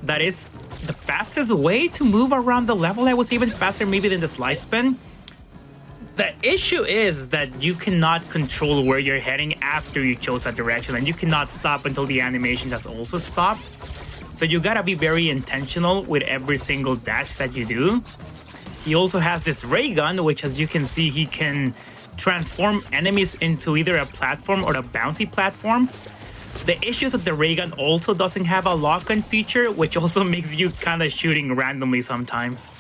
that is the fastest way to move around the level. I would say even faster maybe than the slide spin. The issue is that you cannot control where you're heading after you chose that direction, and you cannot stop until the animation has also stopped. So you gotta be very intentional with every single dash that you do. He also has this ray gun, which, as you can see, he can transform enemies into either a platform or a bouncy platform. The issue is that the ray gun also doesn't have a lock-on feature, which also makes you kind of shooting randomly sometimes.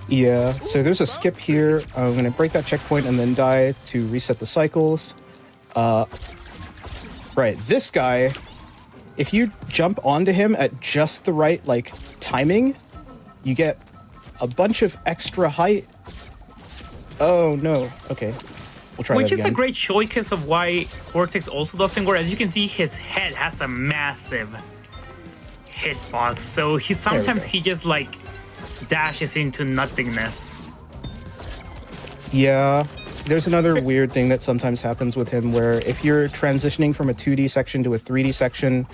Yeah, so there's a skip here. I'm going to break that checkpoint and then die to reset the cycles. Right, this guy, if you jump onto him at just the right, like, timing, you get a bunch of extra height. Oh, no. Okay. We'll try Which that is again. a great showcase of why Cortex also doesn't work. As you can see, his head has a massive hitbox. So sometimes he just, like, dashes into nothingness. Yeah, there's another weird thing that sometimes happens with him where if you're transitioning from a 2D section to a 3D section,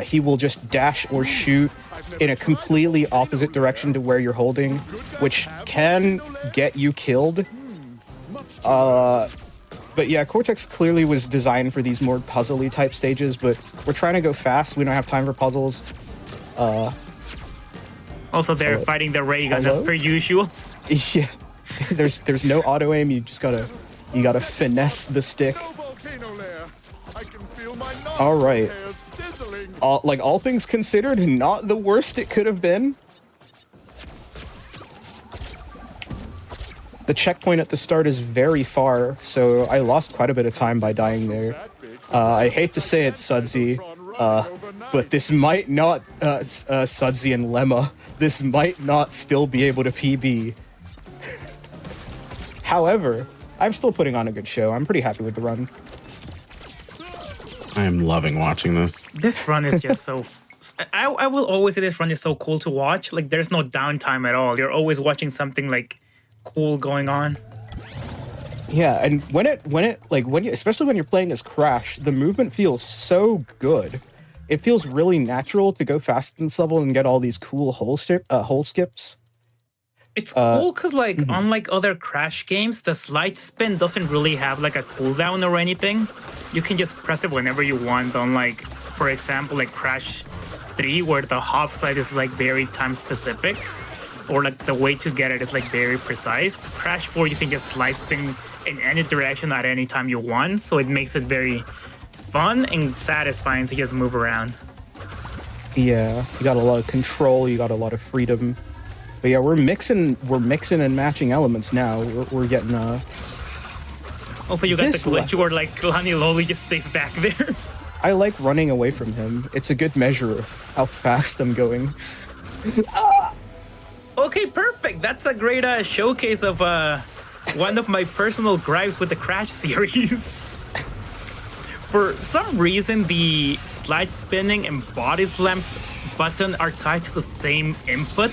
he will just dash or shoot in a completely opposite direction to where you're holding, which can get you killed. But yeah, Cortex clearly was designed for these more puzzly type stages, but we're trying to go fast. We don't have time for puzzles. Also, they're fighting the ray gun as per usual. Yeah, there's no auto aim. You gotta finesse the stick. All right. All things considered, not the worst it could have been. The checkpoint at the start is very far, so I lost quite a bit of time by dying there. I hate to say it, Sudsy, but this might not, Sudsy and Lemma, this might not still be able to PB. However, I'm still putting on a good show. I'm pretty happy with the run. I am loving watching this. This run is just so. I will always say this run is so cool to watch. Like, there's no downtime at all. You're always watching something like cool going on. Yeah, and especially when you're playing as Crash, the movement feels so good. It feels really natural to go fast in this level and get all these cool hole skips. It's cool because, like, unlike other Crash games, the slide spin doesn't really have like a cooldown or anything. You can just press it whenever you want. Unlike, for example, like Crash 3, where the hop slide is like very time specific, or like the way to get it is like very precise. Crash 4, you can just slide spin in any direction at any time you want, so it makes it very fun and satisfying to just move around. Yeah, you got a lot of control, you got a lot of freedom. But yeah, we're mixing and matching elements now. We're getting Also, you got the glitch where like Lani Loli just stays back there. I like running away from him. It's a good measure of how fast I'm going. Okay, perfect. That's a great showcase of one of my personal gripes with the Crash series. For some reason, the slide spinning and body slam button are tied to the same input.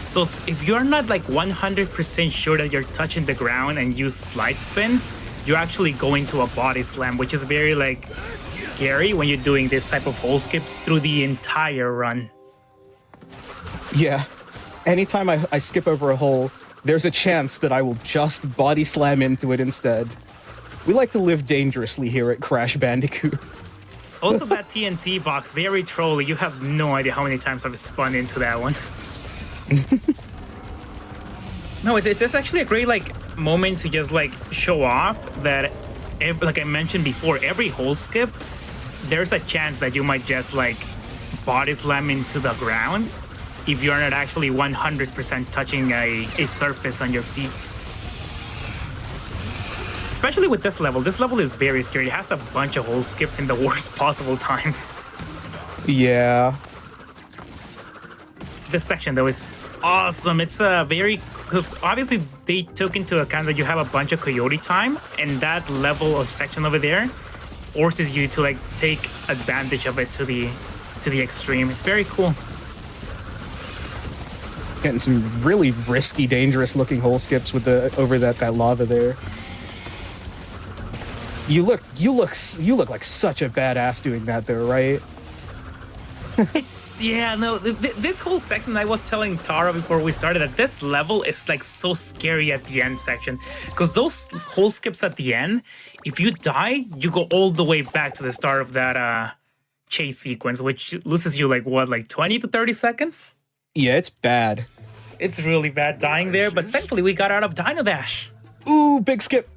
So if you're not like 100% sure that you're touching the ground and use slide spin, you're actually going to a body slam, which is very like scary when you're doing this type of hole skips through the entire run. Yeah. Anytime I skip over a hole, there's a chance that I will just body slam into it instead. We like to live dangerously here at Crash Bandicoot. Also, that TNT box, very trolly. You have no idea how many times I've spun into that one. No, it's actually a great like moment to just like show off that, like I mentioned before, every hole skip, there's a chance that you might just like body slam into the ground if you're not actually 100% touching a surface on your feet. Especially with this level. This level is very scary. It has a bunch of hole skips in the worst possible times. Yeah. This section, though, is awesome. It's because obviously they took into account that you have a bunch of coyote time, and that level of section over there forces you to like take advantage of it to the extreme. It's very cool. Getting some really risky, dangerous looking hole skips with over that lava there. You look like such a badass doing that though, right? This whole section, I was telling Tara before we started that this level is like so scary at the end section, because those hole skips at the end, if you die, you go all the way back to the start of that chase sequence, which loses you like 20 to 30 seconds. Yeah, it's bad. It's really bad dying there, but thankfully we got out of Dino Dash. Ooh, big skip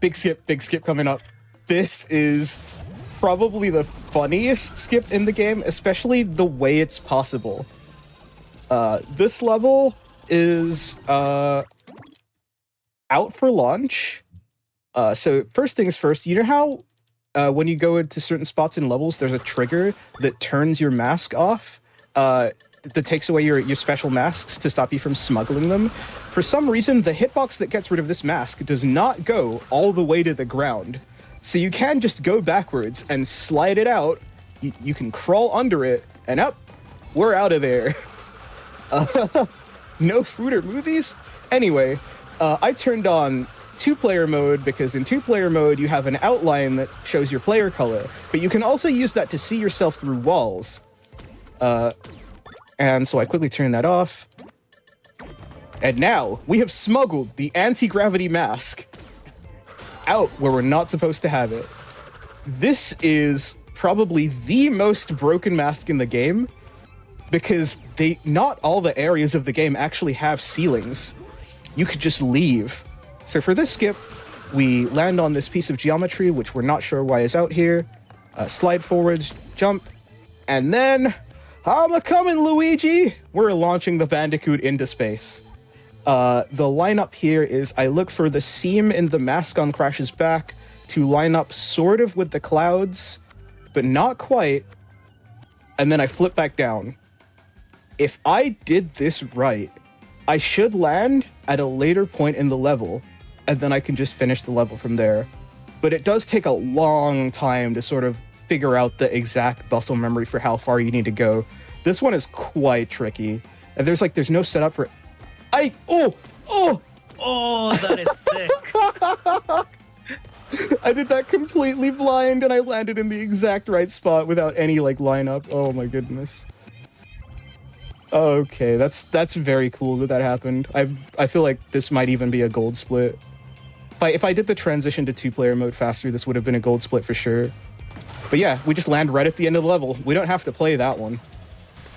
coming up. This is probably the funniest skip in the game, especially the way it's possible. This level is out for launch. So first things first, you know how when you go into certain spots in levels, there's a trigger that turns your mask off, that takes away your special masks to stop you from smuggling them. For some reason, the hitbox that gets rid of this mask does not go all the way to the ground. So you can just go backwards and slide it out. You can crawl under it, and up, we're out of there. No food or movies? Anyway, I turned on 2-player mode because in 2-player mode you have an outline that shows your player color, but you can also use that to see yourself through walls. And so I quickly turned that off. And now we have smuggled the anti-gravity mask out where we're not supposed to have it. This is probably the most broken mask in the game because not all the areas of the game actually have ceilings. You could just leave. So for this skip, we land on this piece of geometry, which we're not sure why is out here. Slide forwards, jump, and then I'm a-comin', Luigi! We're launching the Bandicoot into space. The lineup here is I look for the seam in the mask on Crash's back to line up sort of with the clouds, but not quite, and then I flip back down. If I did this right, I should land at a later point in the level and then I can just finish the level from there. But it does take a long time to sort of figure out the exact muscle memory for how far you need to go. This one is quite tricky. And there's no setup for... Oh, that is sick. I did that completely blind, and I landed in the exact right spot without any, like, lineup. Oh my goodness. Okay, that's very cool that happened. I feel like this might even be a gold split. If I did the transition to 2-player mode faster, this would have been a gold split for sure. But yeah, we just land right at the end of the level. We don't have to play that one.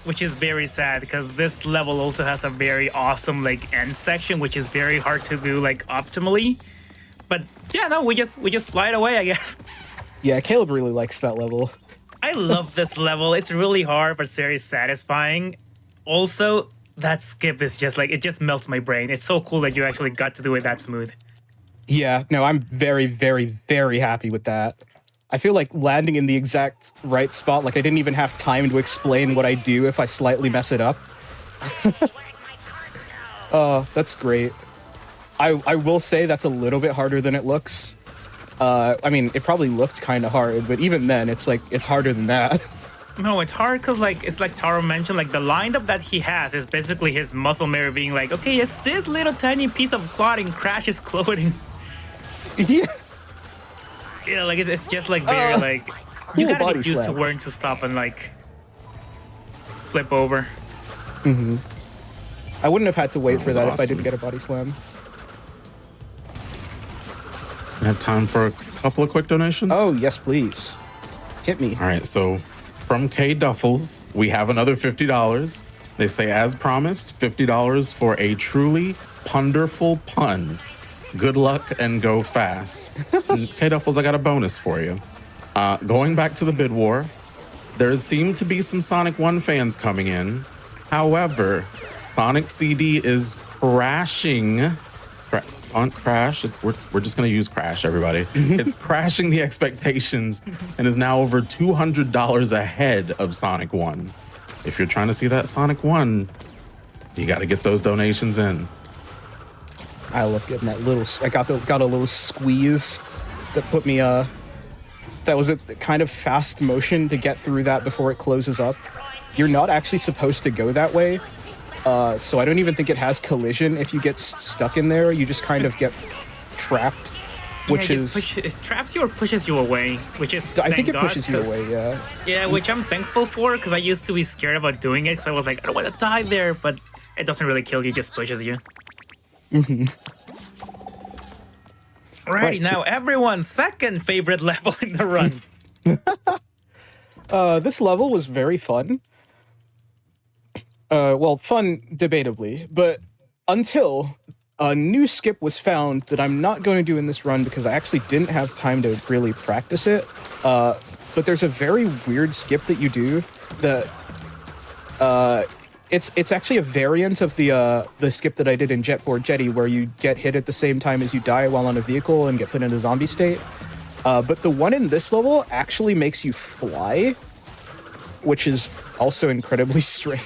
Which is very sad because this level also has a very awesome like end section, which is very hard to do like optimally. But yeah, no, we just fly it away, I guess. Yeah, Caleb really likes that level. I love this level. It's really hard, but very satisfying. Also, that skip is just like, it just melts my brain. It's so cool that you actually got to do it that smooth. Yeah, no, I'm very, very, very happy with that. I feel like landing in the exact right spot, like I didn't even have time to explain what I do if I slightly mess it up. That's great. I will say that's a little bit harder than it looks. I mean, it probably looked kind of hard, but even then, it's harder than that. No, it's hard because like it's like Taro mentioned, like the lineup that he has is basically his muscle memory being like, okay, it's this little tiny piece of clothing crashes clothing. Yeah. Yeah, like it's just like very like cool you gotta body get used slam. to where to stop and like flip over. Mm-hmm. I wouldn't have had to wait That for was that if I awesome. didn't get a body slam. I have time for a couple of quick donations. Oh, yes, please. Hit me. All right, so from K Duffels, we have another $50. They say, as promised, $50 for a truly punderful pun. Good luck and go fast. And K Duffels, I got a bonus for you. Going back to the bid war, there seem to be some Sonic 1 fans coming in. However, Sonic CD is crashing. Crash. We're just going to use crash, everybody. It's crashing the expectations and is now over $200 ahead of Sonic 1. If you're trying to see that Sonic 1, you got to get those donations in. I love getting that little... I got a little squeeze that put me... That was a kind of fast motion to get through that before it closes up. You're not actually supposed to go that way. So I don't even think it has collision. If you get stuck in there, you just kind of get trapped. Which it traps you or pushes you away, which is I think thank it God, pushes you 'cause- away, yeah. Yeah, which I'm thankful for because I used to be scared about doing it because I was like, I don't want to die there, but it doesn't really kill you, it just pushes you. Mm-hmm. Alrighty, Right, now everyone's second favorite level in the run. This level was very fun. Well, fun debatably, but until a new skip was found that I'm not going to do in this run because I actually didn't have time to really practice it. But there's a very weird skip that you do that it's actually a variant of the skip that I did in Jetboard Jetty, where you get hit at the same time as you die while on a vehicle and get put in a zombie state. But the one in this level actually makes you fly, which is also incredibly strange.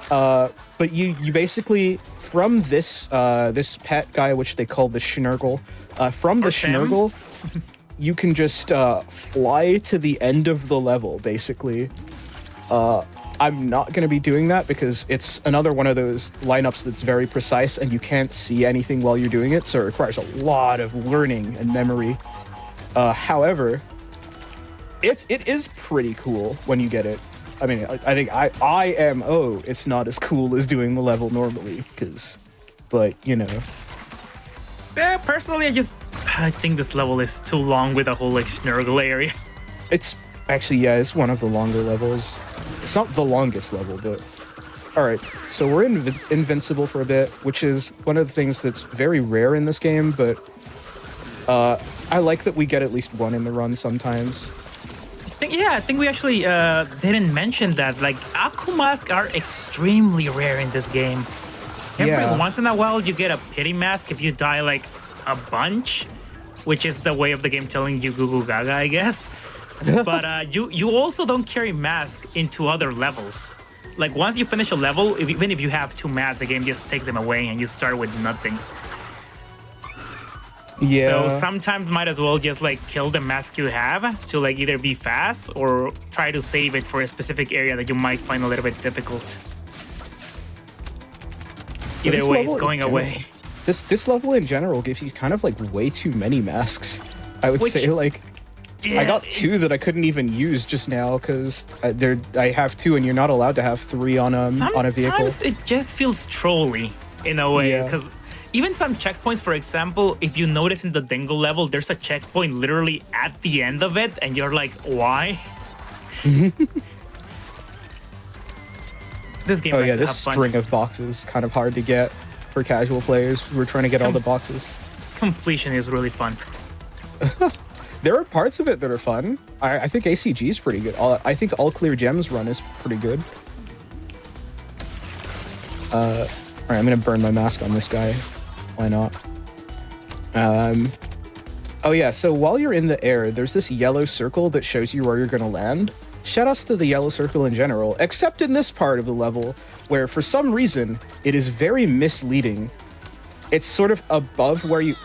But you basically, from this this pet guy, which they call the Schnurgle, from the Schnurgle, you can just fly to the end of the level, basically. I'm not going to be doing that because it's another one of those lineups that's very precise and you can't see anything while you're doing it, so it requires a lot of learning and memory. However, it is pretty cool when you get it. I mean, I think IMO, it's not as cool as doing the level normally, but, you know. Yeah, personally, I think this level is too long with the whole, like, Snurgle area. It's actually, yeah, it's one of the longer levels. It's not the longest level, but... Alright, so we're invincible for a bit, which is one of the things that's very rare in this game, but I like that we get at least one in the run sometimes. I think we actually didn't mention that. Like, Akumask are extremely rare in this game. Every once in a while, you get a pity mask if you die, like, a bunch, which is the way of the game telling you goo goo gaga, I guess. But you also don't carry mask into other levels. Like, once you finish a level, even if you have 2 masks, the game just takes them away and you start with nothing. Yeah. So sometimes might as well just like kill the mask you have to like either be fast or try to save it for a specific area that you might find a little bit difficult. Either way, it's going away. This level in general gives you kind of like way too many masks. I would say like yeah, I got 2 that I couldn't even use just now because I have 2 and you're not allowed to have 3 on a vehicle. Sometimes it just feels trolly in a way because even some checkpoints, for example, if you notice in the Dingle level, there's a checkpoint literally at the end of it, and you're like, why? This game likes to this have fun. string of boxes kind of hard to get for casual players. We're trying to get all the boxes. Completion is really fun. There are parts of it that are fun. I think ACG is pretty good. I think All Clear Gems run is pretty good. All right, I'm gonna burn my mask on this guy. Why not? Oh yeah, so while you're in the air, there's this yellow circle that shows you where you're gonna land. Shoutouts to the yellow circle in general, except in this part of the level, where for some reason, it is very misleading. It's sort of above where you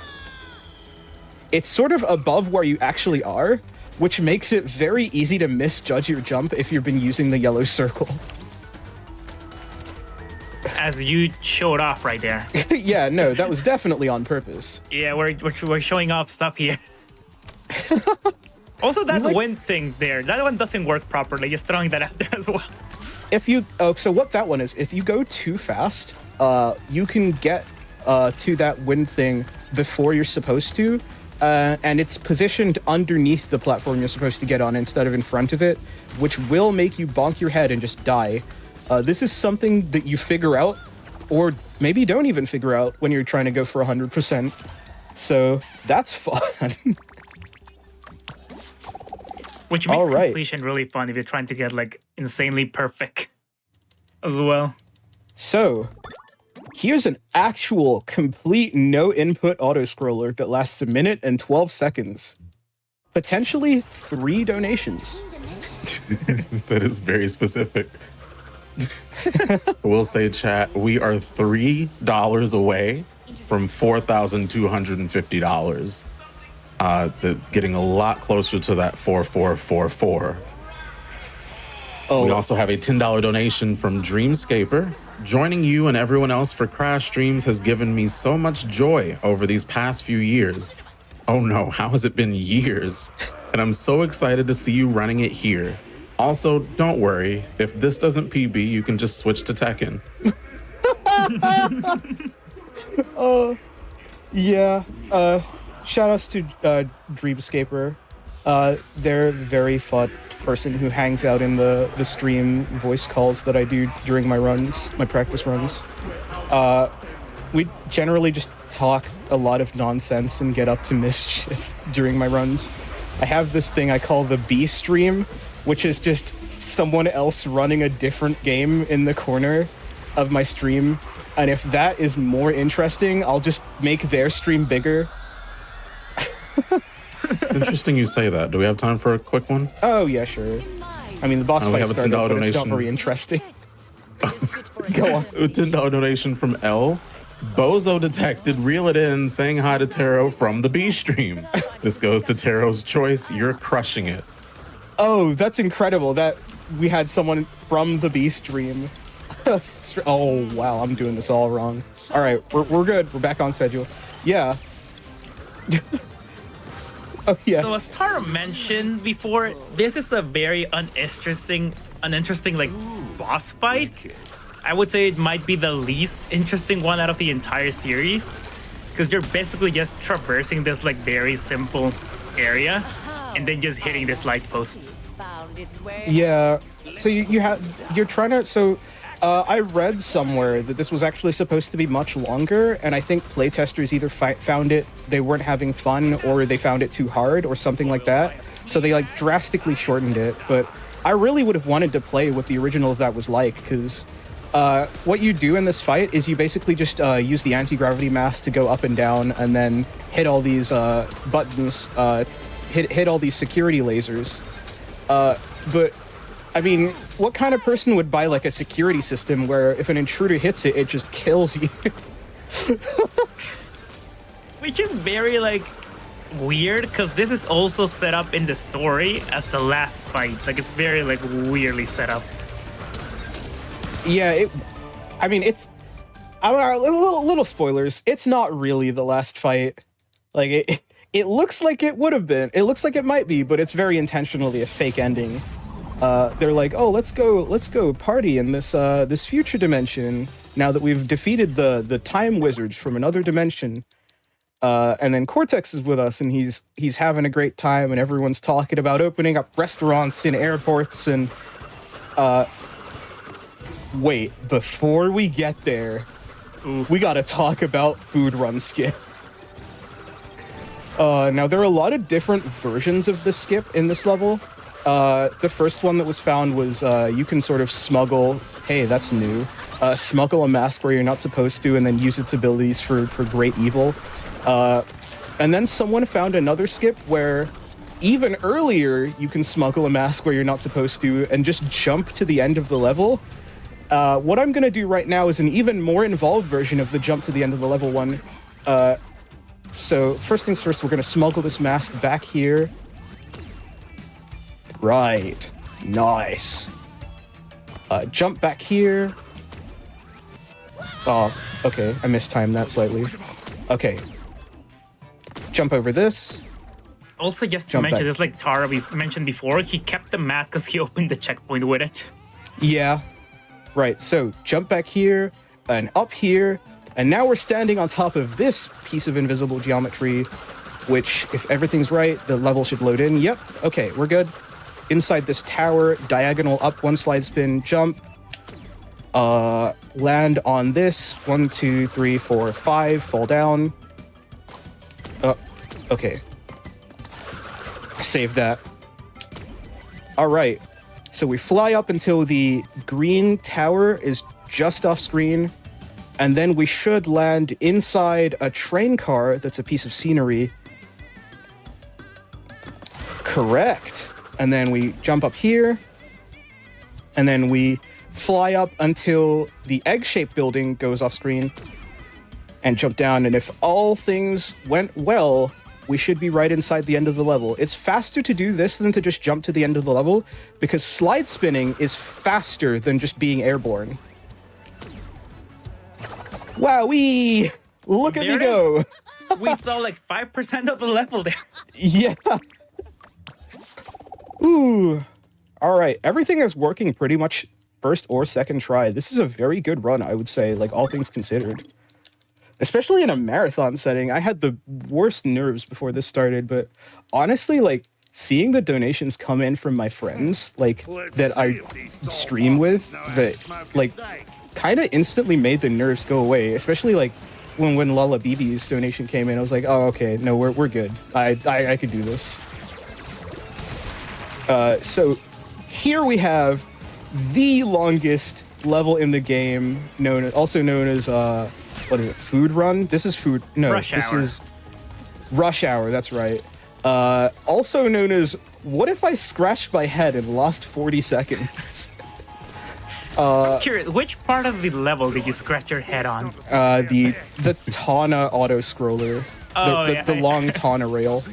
actually are, which makes it very easy to misjudge your jump if you've been using the yellow circle. As you showed off right there. Yeah, no, that was definitely on purpose. Yeah, we're showing off stuff here. Also, that wind thing there, that one doesn't work properly. Just throwing that out there as well. So what that one is, if you go too fast, you can get to that wind thing before you're supposed to, and it's positioned underneath the platform you're supposed to get on instead of in front of it, which will make you bonk your head and just die. This is something that you figure out, or maybe don't even figure out when you're trying to go for 100%. So that's fun. Which makes completion really fun if you're trying to get like insanely perfect as well. So here's an actual complete no input auto scroller that lasts 1 minute and 12 seconds. Potentially 3 donations. That is very specific. We'll say, chat, we are $3 away from $4,250. Getting a lot closer to that 4444. We also have a $10 donation from Dreamscaper. Joining you and everyone else for Crash Streams has given me so much joy over these past few years. Oh no, how has it been years? And I'm so excited to see you running it here. Also, don't worry, if this doesn't PB, you can just switch to Tekken. Shout outs to Dreamscaper. They're a very fun person who hangs out in the stream voice calls that I do during my practice runs. We generally just talk a lot of nonsense and get up to mischief during my runs. I have this thing I call the B stream, which is just someone else running a different game in the corner of my stream. And if that is more interesting, I'll just make their stream bigger. It's interesting you say that. Do we have time for a quick one? Oh, yeah, sure. I mean, the boss fight started, but it's not very interesting. Go on. A $10 donation from L. Bozo detected, reel it in, saying hi to Taro from the B stream. This goes to Taro's choice. You're crushing it. Oh, that's incredible that we had someone from the B stream. Oh, wow, I'm doing this all wrong. All right, we're good. We're back on schedule. Yeah. Oh, yeah. So as Taro mentioned before, this is a very uninteresting like boss fight. I would say it might be the least interesting one out of the entire series, because you're basically just traversing this like very simple area and then just hitting this light posts. Yeah. So you're trying to. So I read somewhere that this was actually supposed to be much longer, and I think playtesters either found they weren't having fun, or they found it too hard, or something like that. So they like drastically shortened it. But I really would have wanted to play what the original of that was like, because what you do in this fight is you basically just use the anti-gravity mask to go up and down, and then hit all these buttons, hit all these security lasers. But I mean, what kind of person would buy like a security system where if an intruder hits it, it just kills you? Which is very like weird because this is also set up in the story as the last fight. Like it's very like weirdly set up. Yeah, it's little spoilers. It's not really the last fight. Like it looks like it would have been. It looks like it might be, but it's very intentionally a fake ending. They're like, oh, let's go party in this future dimension now that we've defeated the time wizards from another dimension. And then Cortex is with us, and he's having a great time, and everyone's talking about opening up restaurants in airports and wait, before we get there, we gotta talk about Food Run Skip. Now, there are a lot of different versions of the skip in this level. The first one that was found was you can sort of smuggle, hey, that's new, smuggle a mask where you're not supposed to and then use its abilities for great evil. And then someone found another skip where even earlier you can smuggle a mask where you're not supposed to and just jump to the end of the level. What I'm going to do right now is an even more involved version of the jump to the end of the level one. So first things first, we're going to smuggle this mask back here. Right. Nice. Jump back here. Oh, okay. I mistimed that slightly. Okay. Jump over this. Also, just to mention, this like Tara we mentioned before, he kept the mask because he opened the checkpoint with it. Yeah. Right, so jump back here and up here, and now we're standing on top of this piece of invisible geometry, which, if everything's right, the level should load in. Yep, okay, we're good. Inside this tower, diagonal up, one slide spin, jump. Land on this, 1, 2, 3, 4, 5, fall down. Okay. I saved that. All right. So we fly up until the green tower is just off screen, and then we should land inside a train car that's a piece of scenery. Correct. And then we jump up here, and then we fly up until the egg-shaped building goes off screen, and jump down, and if all things went well, we should be right inside the end of the level. It's faster to do this than to just jump to the end of the level, because slide spinning is faster than just being airborne. Wowee! Look at me go! We saw like 5% of the level there. Yeah. Ooh. All right, everything is working pretty much first or second try. This is a very good run, I would say, like all things considered. Especially in a marathon setting. I had the worst nerves before this started, but honestly, like, seeing the donations come in from my friends, like, that I stream with, that, like, kind of instantly made the nerves go away. Especially, like, when Lala BB's donation came in, I was like, oh, okay, no, we're good. I could do this. So, here we have the longest level in the game, also known as, what is it? Food Run? This is food. No, Rush this Hour. is Rush Hour. That's right. Also known as what if I scratched my head and lost 40 seconds? Curious, which part of the level did you scratch your head on? The Tana auto scroller. The long Tana rail.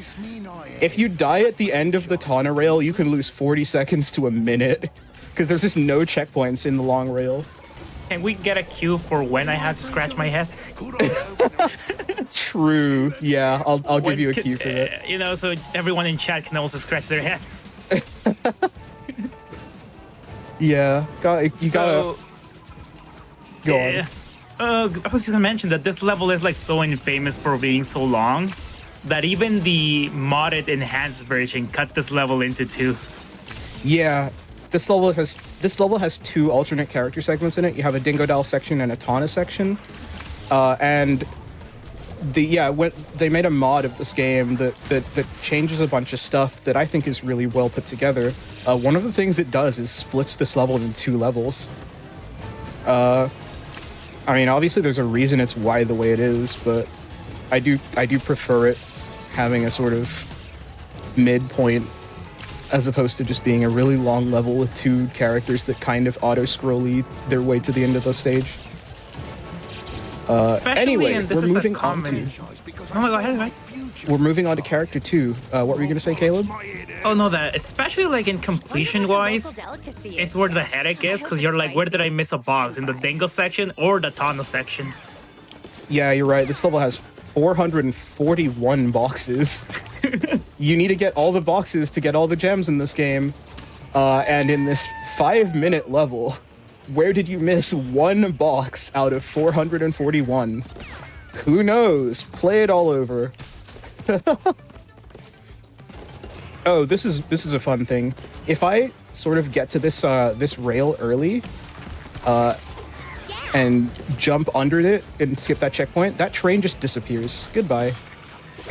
If you die at the end of the Tana rail, you can lose 40 seconds to a minute because there's just no checkpoints in the long rail. Can we get a cue for when I have to scratch my head? True. Yeah, I'll give you a cue for that. You know, so everyone in chat can also scratch their head. Yeah, you gotta go on. I was just gonna mention that this level is like so infamous for being so long that even the modded enhanced version cut this level into 2. Yeah, this level has 2 alternate character segments in it. You have a Dingodile section and a Tana section, and when they made a mod of this game that changes a bunch of stuff that I think is really well put together. One of the things it does is splits this level into 2 levels. I mean, obviously there's a reason it's wide the way it is, but I do prefer it having a sort of midpoint as opposed to just being a really long level with 2 characters that kind of auto-scrolly their way to the end of the stage. Especially, anyway, and this we're is moving a on common. to Oh my god, ahead, right? we're moving on to character 2. What were you gonna say, Caleb? Oh no, that especially like in completion wise, it's where the headache is because you're like, where did I miss a box in the Dingo section or the Tana section? Yeah, you're right. This level has 441 boxes. You need to get all the boxes to get all the gems in this game. And in this 5-minute level, where did you miss one box out of 441? Who knows? Play it all over. Oh, this is a fun thing. If I sort of get to this this rail early, and jump under it and skip that checkpoint, that train just disappears. Goodbye.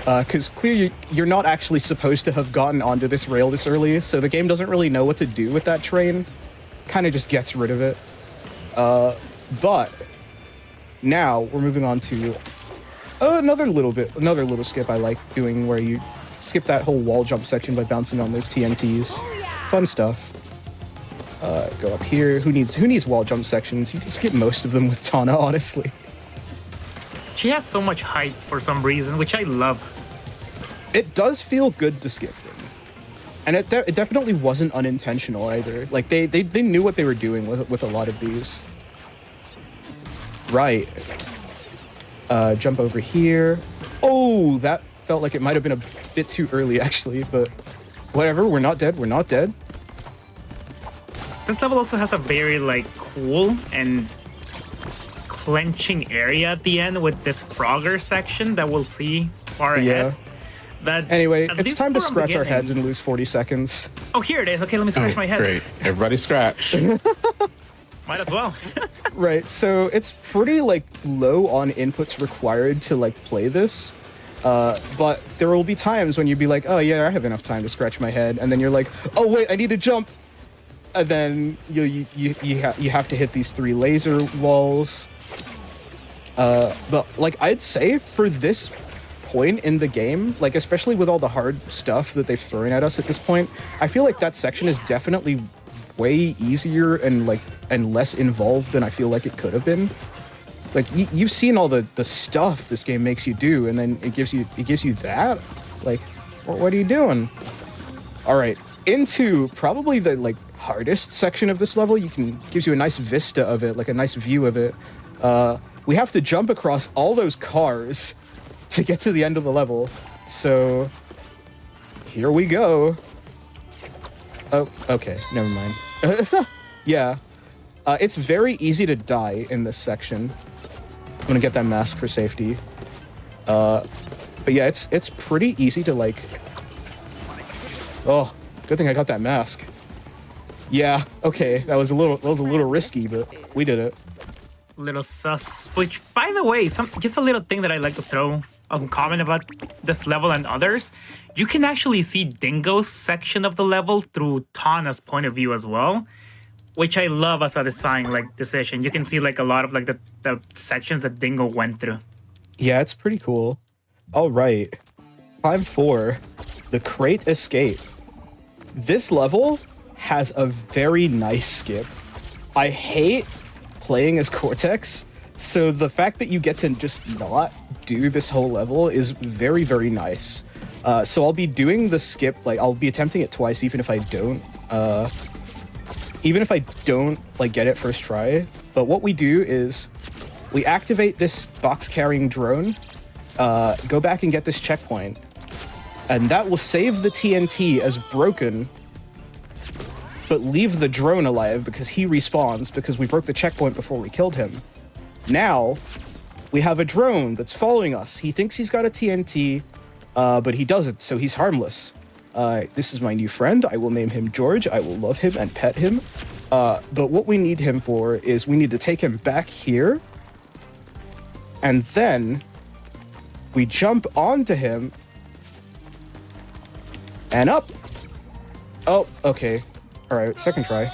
Because clearly you're not actually supposed to have gotten onto this rail this early, so the game doesn't really know what to do with that train. Kind of just gets rid of it. But now we're moving on to another little skip I like doing, where you skip that whole wall jump section by bouncing on those TNTs. Fun stuff. Go up here. Who needs wall jump sections? You can skip most of them with Tana, honestly. She has so much height for some reason, which I love. It does feel good to skip them. And it definitely wasn't unintentional either. Like, they knew what they were doing with a lot of these. Right. Jump over here. Oh, that felt like it might have been a bit too early, actually, but whatever. We're not dead. We're not dead. This level also has a very like cool and clenching area at the end with this Frogger section that we'll see far ahead. That anyway, at it's least time to from scratch our beginning- heads and lose 40 seconds. Oh, here it is. Okay, let me scratch my head. Great. Everybody scratch. Might as well. Right, so it's pretty like low on inputs required to like play this. But there will be times when you'd be like, oh yeah, I have enough time to scratch my head, and then you're like, oh wait, I need to jump. And then you have to hit these 3 laser walls. But like I'd say for this point in the game, like especially with all the hard stuff that they've thrown at us at this point, I feel like that section is definitely way easier and less involved than I feel like it could have been. Like you've seen all the stuff this game makes you do, and then it gives you that. Like, what are you doing? All right, into probably the like hardest section of this level. Gives you a nice vista of it, like a nice view of it. We have to jump across all those cars to get to the end of the level. So here we go. Oh, okay, never mind. Yeah, it's very easy to die in this section. I'm gonna get that mask for safety. But yeah, it's pretty easy to like. Oh, good thing I got that mask. Yeah, okay, that was a little risky, but we did it. Little sus. Which, by the way, just a little thing that I like to throw a comment about this level and others. You can actually see Dingo's section of the level through Tana's point of view as well, which I love as a design like decision. You can see like a lot of like the sections that Dingo went through. Yeah, it's pretty cool. All right, time for the Crate Escape. This level has a very nice skip. I hate playing as Cortex, so the fact that you get to just not do this whole level is very, very nice. So I'll be doing the skip, like I'll be attempting it twice, even if I don't like get it first try. But what we do is we activate this box carrying drone, go back and get this checkpoint, and that will save the TNT as broken, but leave the drone alive because he respawns because we broke the checkpoint before we killed him. Now, we have a drone that's following us. He thinks he's got a TNT, but he doesn't, so he's harmless. This is my new friend. I will name him George. I will love him and pet him. But what we need him for is we need to take him back here, and then we jump onto him and up. Oh, okay. All right, second try.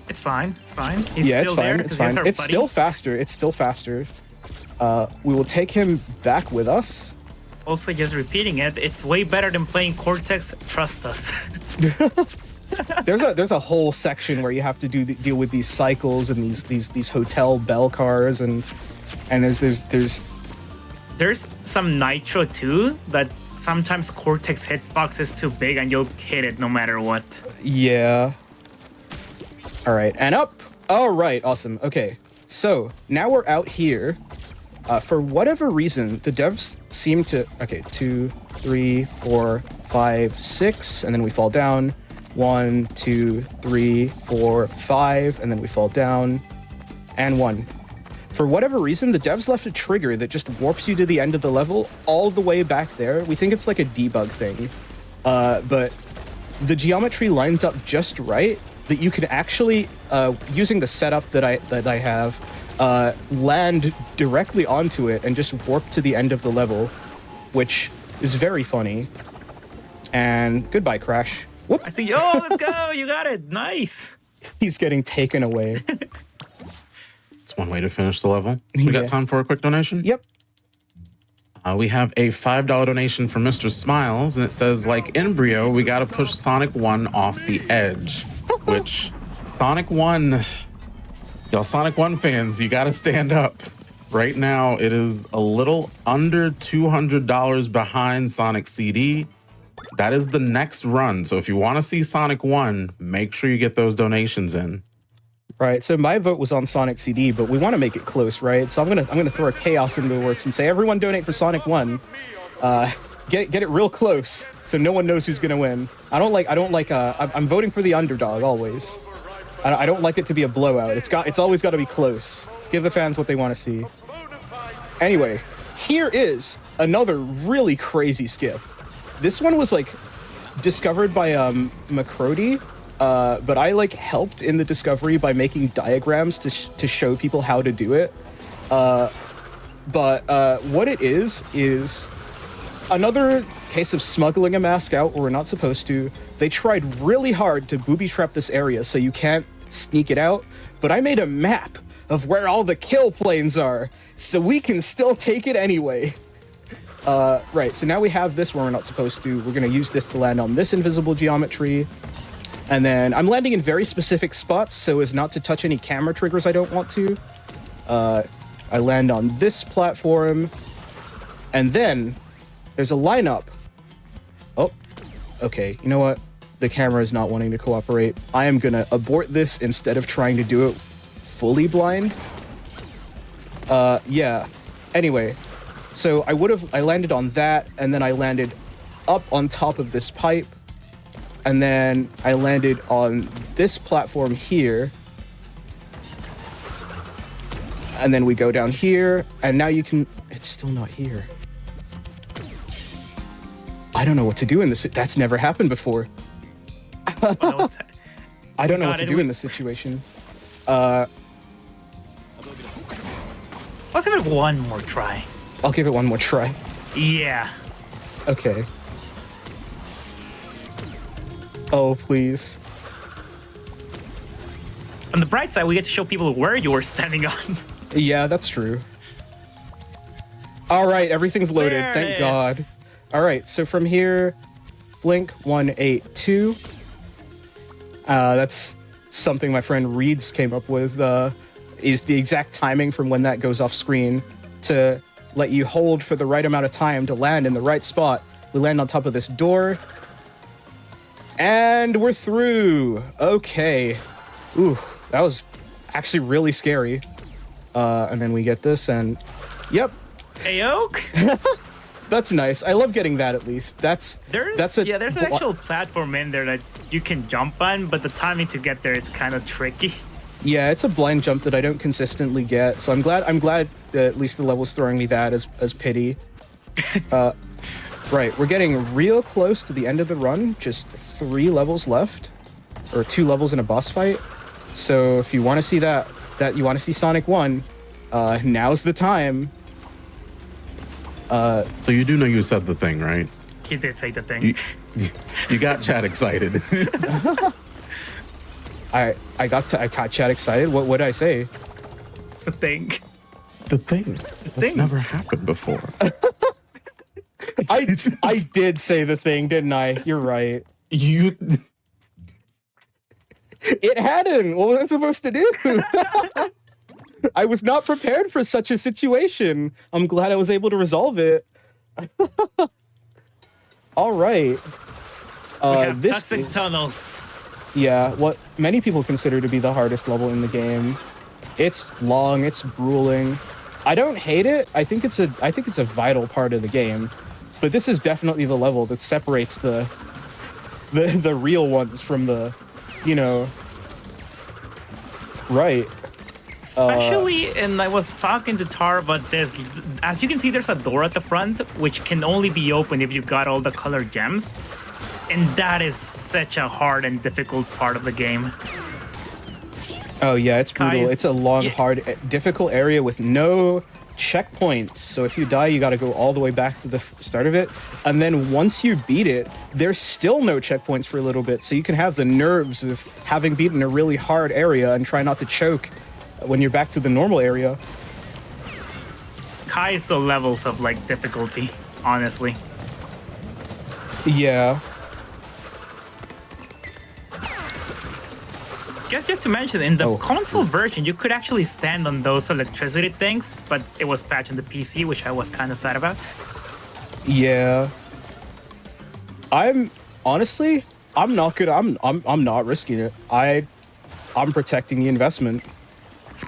It's fine. It's fine. He's Yeah, still it's fine. there. It's fine. It's still faster. It's still faster. We will take him back with us. Also, just repeating it, it's way better than playing Cortex. Trust us. there's a whole section where you have to deal with these cycles and these hotel bell cars and there's some nitro too that sometimes Cortex hitbox is too big and you'll hit it no matter what. Yeah. All right, and up. All right, awesome. Okay, so now we're out here. For whatever reason, the devs seem to... Okay, 2, 3, 4, 5, 6, and then we fall down. 1, 2, 3, 4, 5, and then we fall down. And 1. For whatever reason, the devs left a trigger that just warps you to the end of the level all the way back there. We think it's like a debug thing. But the geometry lines up just right that you can actually, using the setup that I have, land directly onto it and just warp to the end of the level, which is very funny. And goodbye, Crash. Whoop. I think, oh, let's go. You got it. Nice. He's getting taken away. It's one way to finish the level. We Yeah. got time for a quick donation? Yep. We have a $5 donation from Mr. Smiles, and it says, like Embryo, we got to push Sonic 1 off the edge. Which, Sonic 1, y'all Sonic 1 fans, you got to stand up. Right now, it is a little under $200 behind Sonic CD. That is the next run. So if you want to see Sonic 1, make sure you get those donations in. Right, so my vote was on Sonic CD, but we want to make it close, right? So I'm gonna throw a chaos into the works and say everyone donate for Sonic 1. Get it real close so no one knows who's gonna win. I'm voting for the underdog always. I don't like it to be a blowout. It's always got to be close. Give the fans what they want to see. Anyway, here is another really crazy skip. This one was like discovered by Macrody. But I like helped in the discovery by making diagrams to show people how to do it. But what it is another case of smuggling a mask out where we're not supposed to. They tried really hard to booby trap this area so you can't sneak it out, but I made a map of where all the kill planes are, so we can still take it anyway. Right, so now we have this where we're not supposed to. We're gonna use this to land on this invisible geometry. And then I'm landing in very specific spots so as not to touch any camera triggers I don't want to. I land on this platform. And then there's a lineup. Oh, okay. You know what? The camera is not wanting to cooperate. I am going to abort this instead of trying to do it fully blind. Yeah. Anyway, so I landed on that, and then I landed up on top of this pipe. And then I landed on this platform here. And then we go down here, and now you can... It's still not here. I don't know what to do in this... That's never happened before. I don't know what to do in this situation. Let's give it one more try. I'll give it one more try. Yeah. Okay. Oh, please. On the bright side, we get to show people where you were standing on. Yeah, that's true. All right, everything's loaded. There Thank it God. is. All right, so from here, Blink 182. That's something my friend Reeds came up with. Is the exact timing from when that goes off screen to let you hold for the right amount of time to land in the right spot. We land on top of this door. And we're through. Okay. Ooh, that was actually really scary. And then we get this and... Yep. Hey, Oak. That's nice. I love getting that at least. There's an actual platform in there that you can jump on, but the timing to get there is kind of tricky. Yeah, it's a blind jump that I don't consistently get. So I'm glad that at least the level's throwing me that as pity. Right, we're getting real close to the end of the run. Just 3 levels left, or 2 levels in a boss fight. So if you want to see that you want to see Sonic 1, now's the time. So you do know you said the thing, right? He did say the thing. You got Chad excited. I got Chad excited. What did I say? The thing. The thing. That's never happened before. I did say the thing, didn't I? You're right. You It hadn't. What was I supposed to do? I was not prepared for such a situation. I'm glad I was able to resolve it. All right. We have this toxic is- tunnels. Yeah, what many people consider to be the hardest level in the game. It's long, it's grueling. I don't hate it. I think it's a vital part of the game. But this is definitely the level that separates the real ones from the, you know, right. Especially, and I was talking to Tar about this. As you can see, there's a door at the front, which can only be opened if you got all the colored gems. And that is such a hard and difficult part of the game. Oh yeah, it's brutal. Guys, It's a long, yeah. hard, difficult area with no checkpoints. So if you die, you got to go all the way back to the start of it. And then once you beat it, there's still no checkpoints for a little bit. So you can have the nerves of having beaten a really hard area and try not to choke when you're back to the normal area. Kaizo levels of like difficulty, honestly. Yeah. Guess just to mention, in the Oh. console version, you could actually stand on those electricity things, but it was patched in the PC, which I was kind of sad about. Yeah. I'm honestly, I'm not gonna. I'm not risking it. I'm protecting the investment.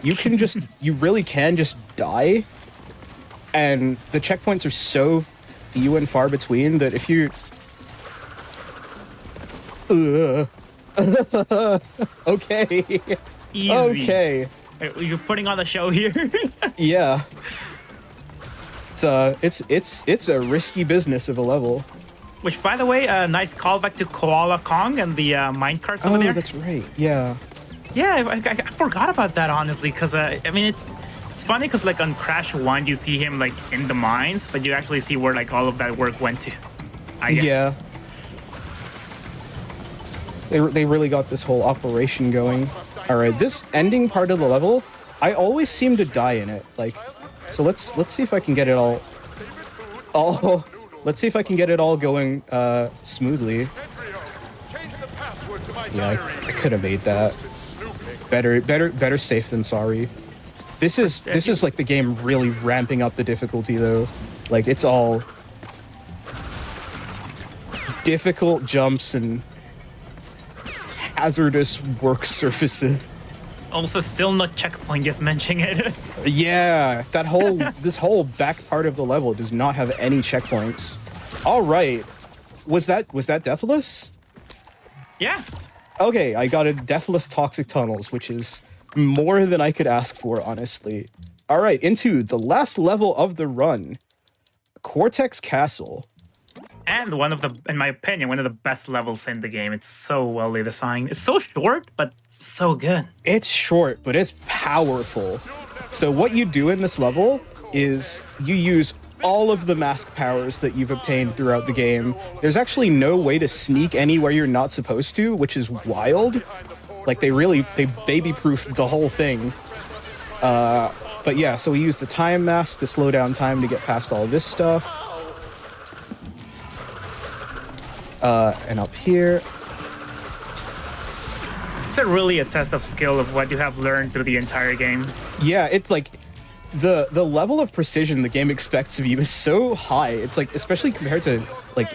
You can just, you really can just die, and the checkpoints are so few and far between that if you. Okay. Easy. Okay. You're putting on the show here. Yeah. It's a risky business of a level. Which, by the way, nice callback to Koala Kong and the minecarts over Oh, there. that's right. Yeah. Yeah, I forgot about that, honestly, because I mean it's funny because like on Crash 1 you see him like in the mines, but you actually see where like all of that work went to, I guess. Yeah. They really got this whole operation going. All right, this ending part of the level, I always seem to die in it. Like, so let's see if I can get it all. Let's see if I can get it all going smoothly. Yeah, I could have made that. Better safe than sorry. This is like the game really ramping up the difficulty though. Like it's all difficult jumps and hazardous work surfaces. Also, still not checkpoint, just mentioning it. Yeah, this whole back part of the level does not have any checkpoints. All right, was that Deathless? Yeah. Okay, I got a Deathless Toxic Tunnels, which is more than I could ask for, honestly. All right, into the last level of the run, Cortex Castle. And one of the, in my opinion, one of the best levels in the game. It's so well designed. It's so short, but so good. It's short, but it's powerful. So what you do in this level is you use all of the mask powers that you've obtained throughout the game. There's actually no way to sneak anywhere you're not supposed to, which is wild. Like they baby-proofed the whole thing. But yeah, so we use the time mask to slow down time to get past all this stuff. And up here. It's really a test of skill of what you have learned through the entire game. Yeah, it's like the level of precision the game expects of you is so high. It's like, especially compared to like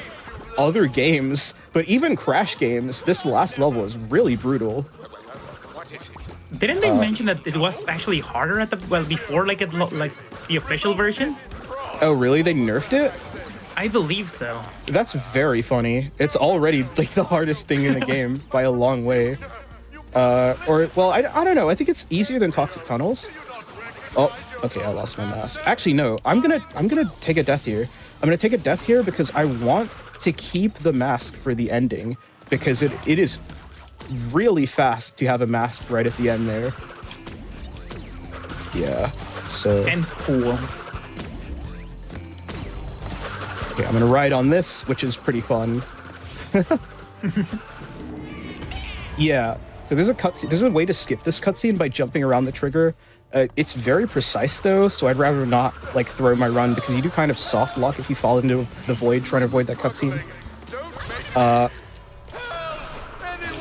other games, but even Crash games, this last level is really brutal. Didn't they mention that it was actually harder at the before like the official version? Oh, really? They nerfed it? I believe so. That's very funny. It's already like the hardest thing in the game by a long way. I don't know. I think it's easier than Toxic Tunnels. Oh, okay. I lost my mask. Actually, no. I'm gonna take a death here. I'm gonna take a death here because I want to keep the mask for the ending because it is really fast to have a mask right at the end there. Yeah. So. And cool. Okay, I'm gonna ride on this, which is pretty fun. Yeah. So there's a cutscene. There's a way to skip this cutscene by jumping around the trigger. It's very precise though, so I'd rather not like throw my run because you do kind of soft lock if you fall into the void trying to avoid that cutscene.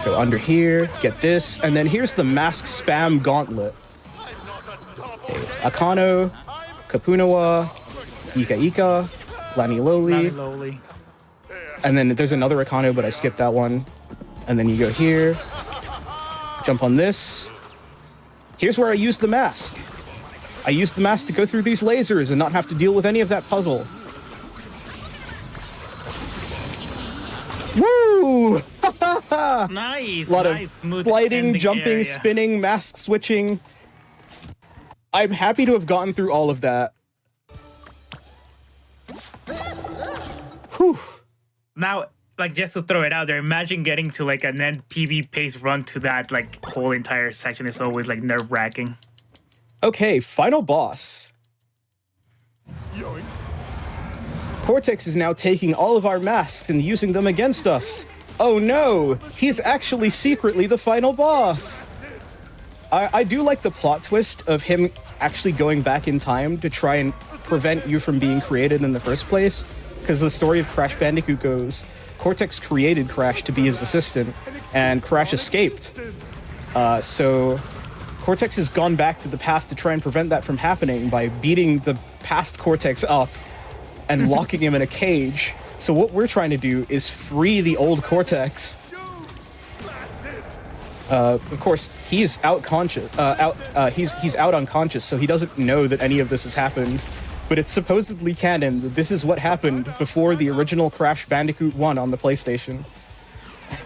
Go under here, get this, and then here's the mask spam gauntlet. Okay, Akano, Kapunawa, Ika Ika, Lani Loli. And then there's another Akano, but I skipped that one. And then you go here, jump on this. Here's where I use the mask. I use the mask to go through these lasers and not have to deal with any of that puzzle. Woo! Nice. A lot nice, of smooth sliding, ending jumping, area. spinning, mask switching. I'm happy to have gotten through all of that. Whew. Now, like, just to throw it out there, imagine getting to like an end PB pace run to that like whole entire section is always like nerve-wracking. Okay, final boss. Cortex is now taking all of our masks and using them against us. Oh no, he's actually secretly the final boss. I do like the plot twist of him actually going back in time to try and prevent you from being created in the first place. Because the story of Crash Bandicoot goes, Cortex created Crash to be his assistant, and Crash escaped. So Cortex has gone back to the past to try and prevent that from happening by beating the past Cortex up and locking him in a cage. So what we're trying to do is free the old Cortex. Of course, he's out conscious. He's out unconscious, so he doesn't know that any of this has happened. But it's supposedly canon that this is what happened before the original Crash Bandicoot 1 on the PlayStation.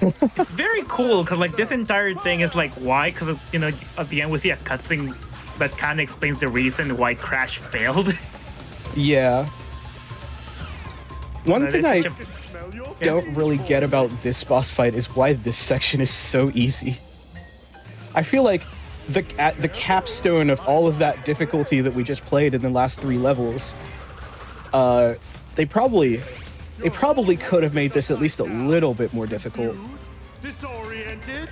It's very cool because like this entire thing is like why? Because you know at the end we see a cutscene that kind of explains the reason why Crash failed. Yeah. One But thing it's I such a- don't really get about this boss fight is why this section is so easy. I feel like the capstone of all of that difficulty that we just played in the last 3 levels, they probably could have made this at least a little bit more difficult. Disoriented?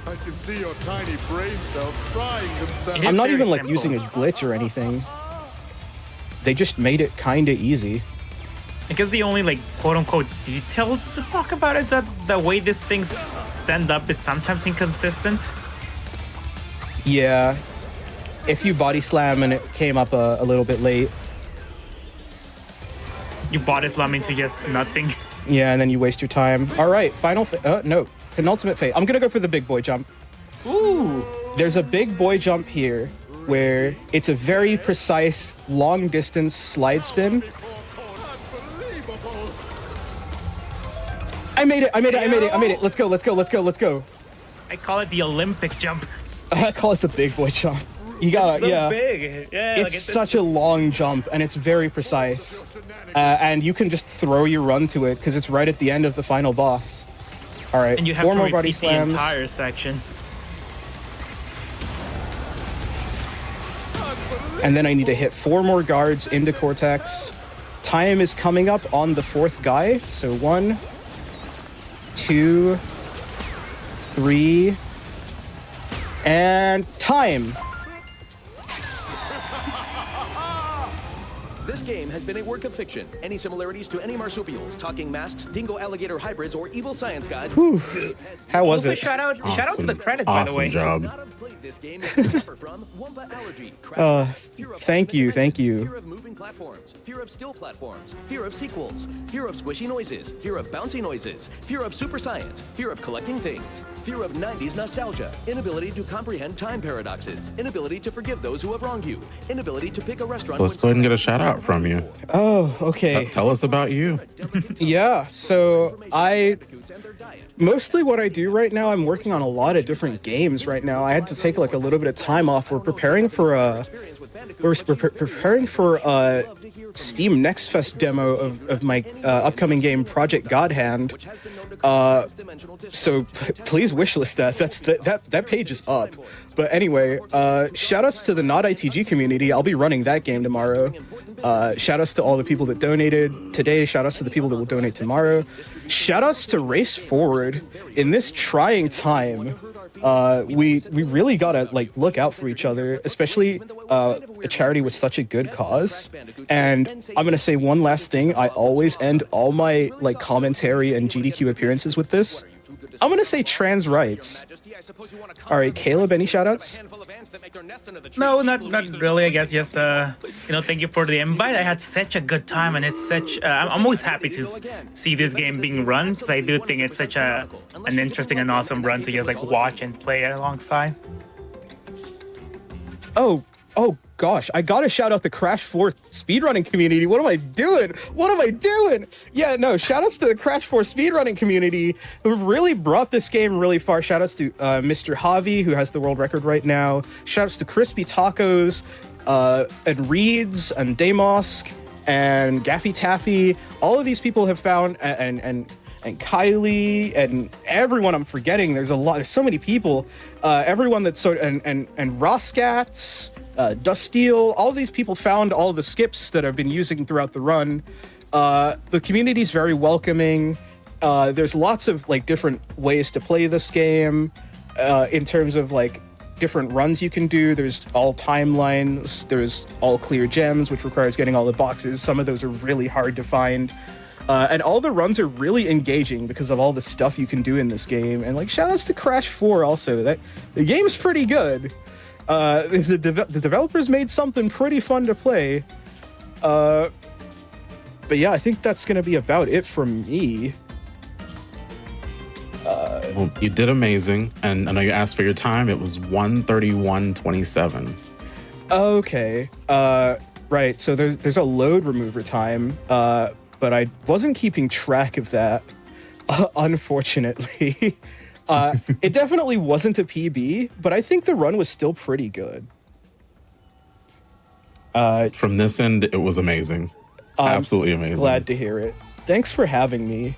I can see your tiny brain cells frying themselves. It I'm is not very even like simple. using a glitch or anything. They just made it kinda easy. I guess the only like quote unquote detail to talk about is that the way these things stand up is sometimes inconsistent. Yeah. If you body slam and it came up a little bit late, You body slam into just nothing. yeah, and then you waste your time. All right, no, penultimate fate. I'm gonna go for the big boy jump. Ooh. There's a big boy jump here where it's a very precise long distance slide spin. I made it. Let's go. I call it the Olympic jump. I call it the big boy jump. You gotta, So yeah. big. Yeah, It's such a long jump and it's very precise. And you can just throw your run to it because it's right at the end of the final boss. All right, And you have 4 to more body repeat the slams. entire section. And then I need to hit 4 more guards into Cortex. Time is coming up on the 4th guy. So 1, 2, 3, and time. This game has been a work of fiction. Any similarities to any marsupials, talking masks, dingo alligator hybrids, or evil science gods? How was Also, it? shout out to the credits, by the way. Job. Not have played this game if you suffer from womba allergy, fear of thank you. fear of moving platforms, fear of still platforms, fear of sequels, fear of squishy noises, fear of bouncy noises, fear of super science, fear of collecting things, fear of 90s nostalgia, inability to comprehend time paradoxes, inability to forgive those who have wronged you, inability to pick a restaurant. Let's go ahead and get a shout out from you. Oh, okay. Tell us about you. Yeah, so mostly what I do right now, I'm working on a lot of different games right now. I had to take like a little bit of time off. We're preparing for a Steam Next Fest demo of my upcoming game Project God Hand. So please wishlist that. That page is up. But anyway, shout outs to the Not ITG community. I'll be running that game tomorrow. Shout outs to all the people that donated today. Shout outs to the people that will donate tomorrow. Shout outs to Race Forward. In this trying time, we really gotta like look out for each other, especially a charity with such a good cause. And I'm gonna say one last thing. I always end all my like commentary and GDQ appearances with this. I'm gonna say trans rights. All right, Caleb, any shoutouts? No, not really. I guess just thank you for the invite. I had such a good time, and it's such. I'm always happy to see this game being run because I do think it's such an interesting and awesome run to just like watch and play it alongside. Oh gosh, I gotta shout out the Crash 4 speedrunning community. What am I doing? Yeah, no, shoutouts to the Crash 4 speedrunning community who really brought this game really far. Shoutouts to Mr. Javi, who has the world record right now. Shoutouts to Crispy Tacos, and Reeds, and Damosk, and Gaffy Taffy. All of these people have found, and Kylie, and everyone I'm forgetting. There's so many people. Everyone that's and Roscats, Dusteel, all of these people found all the skips that I've been using throughout the run. The community is very welcoming. There's lots of like different ways to play this game in terms of like different runs you can do. There's all timelines. There's all clear gems, which requires getting all the boxes. Some of those are really hard to find. And all the runs are really engaging because of all the stuff you can do in this game. And like shout outs to Crash 4 also. The game's pretty good. The developers made something pretty fun to play. But yeah, I think that's gonna be about it from me. Well, you did amazing, and I know you asked for your time. It was 1:31:27. Okay. Right. So there's a load remover time. But I wasn't keeping track of that, unfortunately. It definitely wasn't a PB, but I think the run was still pretty good. From this end, it was amazing. Absolutely amazing. Glad to hear it. Thanks for having me.